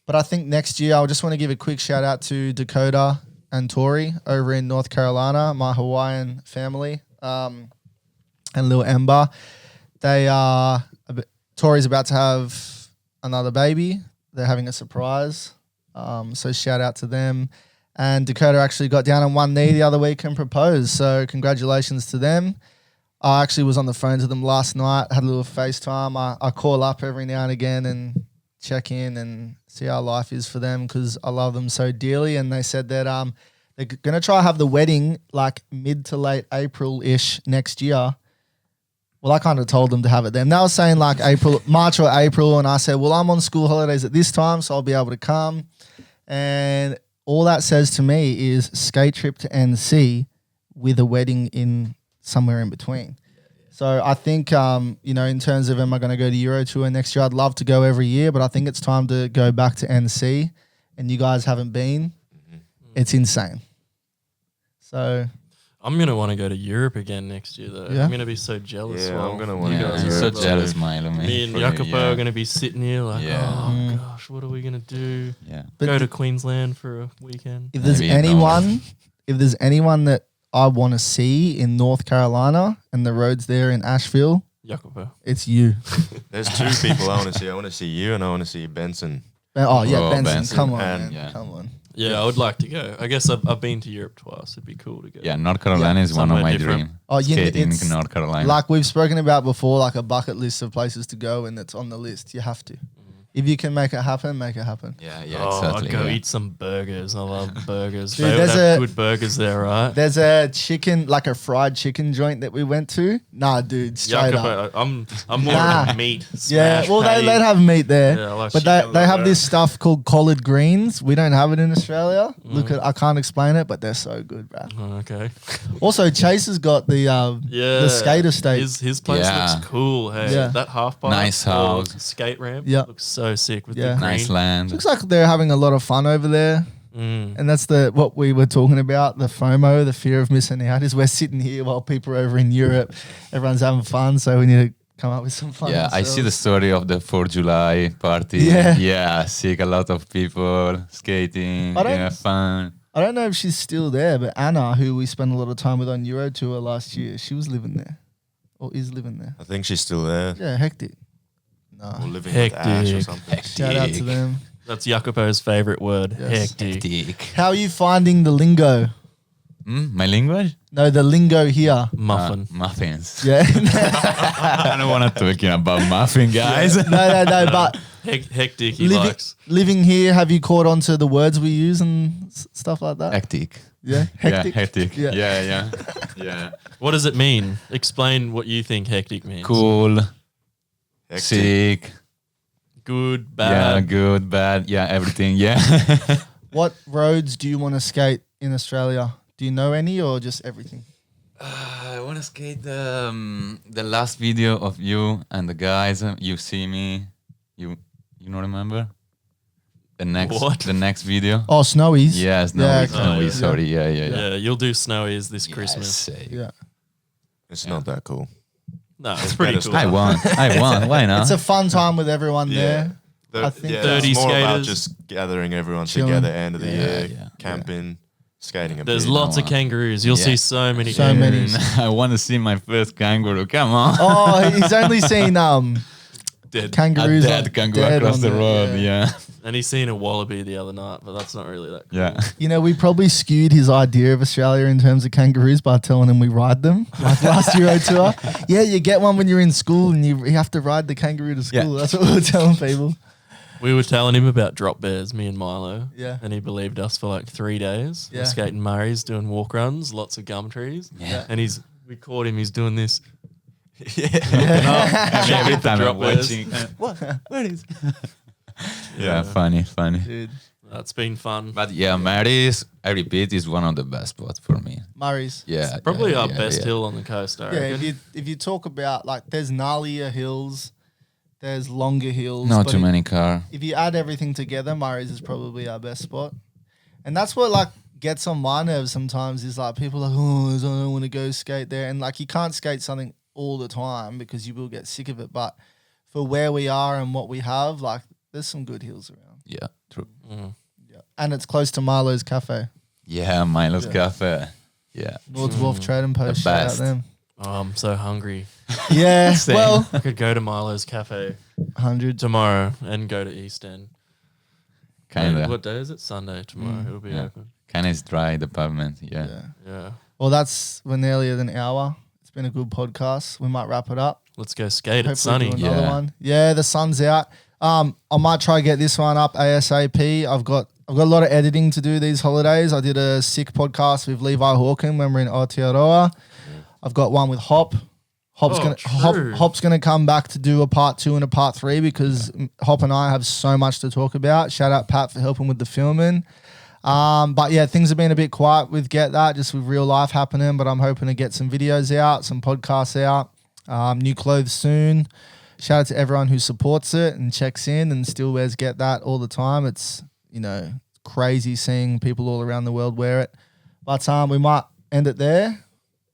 Speaker 1: But I think next year, I just want to give a quick shout out to Dakota and Tori over in North Carolina, my Hawaiian family, and little Ember. Tori's about to have another baby. They're having a surprise. So shout out to them. And Dakota actually got down on one knee the other week and proposed. So congratulations to them. I actually was on the phone to them last night, had a little FaceTime. I call up every now and again and check in and see how life is for them because I love them so dearly. And they said that they're going to try have the wedding mid to late April-ish next year. Well, I kind of told them to have it then. They were saying March or April. And I said, well, I'm on school holidays at this time, so I'll be able to come. And all that says to me is skate trip to NC with a wedding in somewhere in between. So I think, in terms of am I going to go to Euro Tour next year, I'd love to go every year, but I think it's time to go back to NC, and you guys haven't been. It's insane. So
Speaker 4: I'm going to want to go to Europe again next year, though.
Speaker 1: Yeah?
Speaker 4: I'm going to be so jealous.
Speaker 3: Yeah,
Speaker 4: while
Speaker 3: I'm gonna wanna
Speaker 4: you
Speaker 3: go
Speaker 4: guys
Speaker 3: to
Speaker 4: are
Speaker 2: I'm so
Speaker 3: Europe
Speaker 4: over.
Speaker 2: jealous, Milo.
Speaker 4: Me and
Speaker 2: for
Speaker 4: Jacopo
Speaker 2: you,
Speaker 4: are going to be sitting here
Speaker 2: Yeah.
Speaker 4: oh gosh, what are we going to do?
Speaker 2: Yeah.
Speaker 1: But
Speaker 4: Go to Queensland for a weekend.
Speaker 1: if there's
Speaker 2: Maybe
Speaker 1: anyone if there's anyone that I want to see in North Carolina and the roads there in Asheville,
Speaker 4: Jacopo.
Speaker 1: it's you.
Speaker 3: There's two people I want to see. I want to see you and I want to see Benson.
Speaker 1: Oh yeah,
Speaker 2: Oh,
Speaker 1: Benson.
Speaker 2: Benson.
Speaker 1: Come on,
Speaker 3: And-
Speaker 1: man.
Speaker 2: yeah.
Speaker 1: Come on.
Speaker 4: Yeah, I would like to go. I guess I've been to Europe twice. It'd be cool to go.
Speaker 2: Yeah, North Carolina is one of
Speaker 4: Somewhere
Speaker 2: my
Speaker 4: different.
Speaker 2: dreams.
Speaker 1: Oh, yeah,
Speaker 2: Skating
Speaker 1: it's
Speaker 2: in North Carolina.
Speaker 1: Like we've spoken about before, like a bucket list of places to go, and it's on the list. You have to. If you can make it happen, make it happen.
Speaker 2: yeah, yeah,
Speaker 4: Oh,
Speaker 2: exactly.
Speaker 4: I'd go
Speaker 2: yeah.
Speaker 4: eat some burgers. I love burgers.
Speaker 1: Dude,
Speaker 4: They would
Speaker 1: there's
Speaker 4: have
Speaker 1: a-
Speaker 4: good burgers there, right?
Speaker 1: There's a chicken, like a fried chicken joint that we went to. Nah, dude, straight up.
Speaker 4: Jacopo, I'm more
Speaker 1: Nah.
Speaker 4: of a meat.
Speaker 1: Yeah,
Speaker 4: smash
Speaker 1: well,
Speaker 4: patty.
Speaker 1: they'd have meat there,
Speaker 4: Yeah, I like
Speaker 1: but
Speaker 4: chicken
Speaker 1: they have
Speaker 4: there.
Speaker 1: this stuff called collard greens. We don't have it in Australia.
Speaker 4: Mm.
Speaker 1: Look at, I can't explain it, but they're so good, bro.
Speaker 4: Oh, okay.
Speaker 1: Also, Chase has got the
Speaker 4: Yeah.
Speaker 1: skater state.
Speaker 4: His place
Speaker 2: Yeah.
Speaker 4: looks cool. Hey,
Speaker 1: Yeah.
Speaker 4: that half pipe,
Speaker 2: Nice
Speaker 4: or
Speaker 2: house.
Speaker 4: skate ramp.
Speaker 1: Yeah.
Speaker 4: looks so sick with
Speaker 1: Yeah.
Speaker 4: the green.
Speaker 2: Nice land.
Speaker 1: Looks like they're having a lot of fun over there.
Speaker 4: Mm.
Speaker 1: And that's what we were talking about, the FOMO, the fear of missing out, is we're sitting here while people are over in Europe, everyone's having fun, so we need to come up with some fun.
Speaker 2: Yeah, I see the
Speaker 1: ourselves.
Speaker 2: story of the 4th July party.
Speaker 1: Yeah.
Speaker 2: Yeah, I see a lot of people skating,
Speaker 1: I don't-
Speaker 2: yeah, fun.
Speaker 1: I don't know if she's still there, but Anna, who we spent a lot of time with on Euro Tour last year, she was living there. Or is living there.
Speaker 3: I think she's still there.
Speaker 1: Yeah, hectic. No.
Speaker 3: Or living with Ash or
Speaker 4: Hectic.
Speaker 3: something.
Speaker 1: Shout out to them.
Speaker 4: That's Jacopo's favorite word.
Speaker 1: Yes.
Speaker 4: Hectic.
Speaker 2: Hectic.
Speaker 1: How are you finding the lingo?
Speaker 2: My language?
Speaker 1: No, the lingo here.
Speaker 4: Muffin.
Speaker 2: Muffins.
Speaker 1: Yeah.
Speaker 2: I don't want to talk about muffin, guys.
Speaker 1: no, but
Speaker 4: Hectic. He
Speaker 1: living,
Speaker 4: likes.
Speaker 1: living here, have you caught on to the words we use and stuff like that?
Speaker 2: Hectic.
Speaker 1: Yeah, hectic.
Speaker 2: Yeah, hectic.
Speaker 1: Yeah.
Speaker 2: Yeah.
Speaker 4: What does it mean? Explain what you think hectic means.
Speaker 2: Cool,
Speaker 3: Hectic.
Speaker 2: sick,
Speaker 4: Good,
Speaker 2: yeah,
Speaker 4: bad.
Speaker 2: good, bad, yeah, everything, yeah.
Speaker 1: What roads do you want to skate in Australia? Do you know any or just everything?
Speaker 2: I want to skate the last video of you and the guys. You see me, you don't remember the next
Speaker 4: What?
Speaker 2: the next video?
Speaker 1: Oh, Snowies.
Speaker 2: Yes, no,
Speaker 1: Yeah,
Speaker 2: it's
Speaker 1: okay.
Speaker 2: no,
Speaker 4: yeah.
Speaker 2: sorry, yeah.
Speaker 4: Yeah, you'll do snowies this
Speaker 2: Yes,
Speaker 4: Christmas.
Speaker 2: say.
Speaker 1: Yeah.
Speaker 3: It's not that cool.
Speaker 4: No, it's pretty
Speaker 3: better
Speaker 4: cool.
Speaker 2: I won. Why not?
Speaker 1: It's a fun time with everyone there. I think
Speaker 3: yeah,
Speaker 4: 30
Speaker 3: it's more about
Speaker 4: skaters.
Speaker 3: just gathering everyone
Speaker 1: Chilling.
Speaker 3: together, end of the year,
Speaker 2: yeah.
Speaker 3: camping, skating a
Speaker 4: There's
Speaker 3: bit.
Speaker 4: lots of
Speaker 2: wow.
Speaker 4: kangaroos. You'll
Speaker 2: Yeah.
Speaker 4: see so many
Speaker 1: So many.
Speaker 4: kangaroos.
Speaker 2: I want to see my first kangaroo. Come on.
Speaker 1: Oh, he's only seen
Speaker 4: Dead.
Speaker 1: kangaroos
Speaker 2: A dead kangaroo
Speaker 1: dead
Speaker 2: across
Speaker 1: on
Speaker 2: the road. Yeah.
Speaker 4: And he's seen a wallaby the other night, but that's not really that cool.
Speaker 2: Yeah.
Speaker 1: You know, we probably skewed his idea of Australia in terms of kangaroos by telling him we ride them. Like last Euro tour. Yeah, you get one when you're in school and you have to ride the kangaroo to school.
Speaker 2: Yeah.
Speaker 1: That's what we were telling people.
Speaker 4: We were telling him about drop bears, me and Milo.
Speaker 1: Yeah.
Speaker 4: And he believed us for like 3 days.
Speaker 1: Yeah.
Speaker 4: We're skating Murray's, doing walk runs, lots of gum trees.
Speaker 2: Yeah.
Speaker 4: And we caught him, he's doing this.
Speaker 2: Every time
Speaker 4: drop
Speaker 2: I'm
Speaker 4: bears.
Speaker 2: watching. What is? Yeah, funny.
Speaker 1: Dude.
Speaker 4: That's been fun.
Speaker 2: But yeah, Mary's, I repeat, is one of the best spots for me.
Speaker 1: Murray's.
Speaker 2: Yeah.
Speaker 4: Probably
Speaker 2: yeah,
Speaker 4: our
Speaker 2: yeah,
Speaker 4: best
Speaker 2: yeah.
Speaker 4: hill on the coast, I
Speaker 1: Yeah,
Speaker 4: reckon.
Speaker 1: if you talk about like there's gnarlier hills, there's longer hills.
Speaker 2: Not
Speaker 1: but
Speaker 2: too many car.
Speaker 1: If you add everything together, Murray's is probably our best spot. And that's what like gets on my nerves sometimes is like people are like, oh, I don't want to go skate there. And like you can't skate something all the time because you will get sick of it. But for where we are and what we have, like there's some good hills around.
Speaker 2: Yeah, true.
Speaker 1: Yeah. And it's close to Marlowe's Cafe.
Speaker 2: Yeah, Milo's
Speaker 1: Yeah.
Speaker 2: Cafe. Yeah.
Speaker 1: North Wharf Trading Post.
Speaker 2: The
Speaker 1: Shout out
Speaker 2: best.
Speaker 1: them.
Speaker 4: Oh, I'm so hungry.
Speaker 1: Yeah.
Speaker 2: Same.
Speaker 1: Well,
Speaker 4: I could go to Milo's Cafe
Speaker 1: 100.
Speaker 4: tomorrow and go to East End.
Speaker 2: Kinda.
Speaker 4: What day is it? Sunday tomorrow. It'll be
Speaker 2: Yeah.
Speaker 4: open.
Speaker 2: Kinda is dry, the pavement. Yeah.
Speaker 1: Yeah.
Speaker 4: Yeah.
Speaker 1: Well, we're nearly at an hour. It's been a good podcast. We might wrap it up.
Speaker 4: Let's go skate. It's
Speaker 1: Hopefully
Speaker 4: sunny.
Speaker 1: do another
Speaker 2: Yeah.
Speaker 1: one. Yeah, the sun's out. I might try get this one up ASAP. I've got a lot of editing to do these holidays. I did a sick podcast with Levi Hawken when we're in Aotearoa. I've got one with Hop. Hop's gonna come back to do a part 2 and a part 3 because Hop and I have so much to talk about. Shout out Pat for helping with the filming. But yeah, things have been a bit quiet with Get That, just with real life happening. But I'm hoping to get some videos out, some podcasts out, new clothes soon. Shout out to everyone who supports it and checks in and still wears Get That all the time. It's, crazy seeing people all around the world wear it. But we might end it there.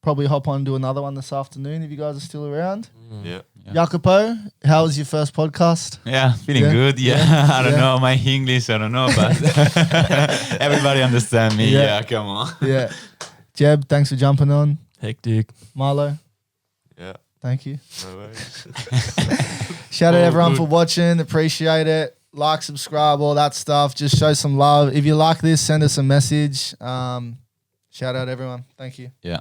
Speaker 1: probably hop on and do another one this afternoon if you guys are still around.
Speaker 3: Yeah.
Speaker 1: Jacopo, how was your first podcast?
Speaker 2: Yeah, feeling
Speaker 1: Yeah.
Speaker 2: good. Yeah, I don't
Speaker 1: Yeah.
Speaker 2: know my English. I don't know, but everybody understand me.
Speaker 1: Yeah.
Speaker 2: Yeah, come on.
Speaker 1: Yeah. Jeb, thanks for jumping on.
Speaker 4: Hectic.
Speaker 1: Marlo,
Speaker 3: Yeah.
Speaker 1: thank you.
Speaker 3: No worries.
Speaker 1: Shout out
Speaker 4: All
Speaker 1: everyone
Speaker 4: good.
Speaker 1: for watching. Appreciate it. Like, subscribe, all that stuff. Just show some love. If you like this, send us a message. Shout out everyone. Thank you.
Speaker 2: Yeah.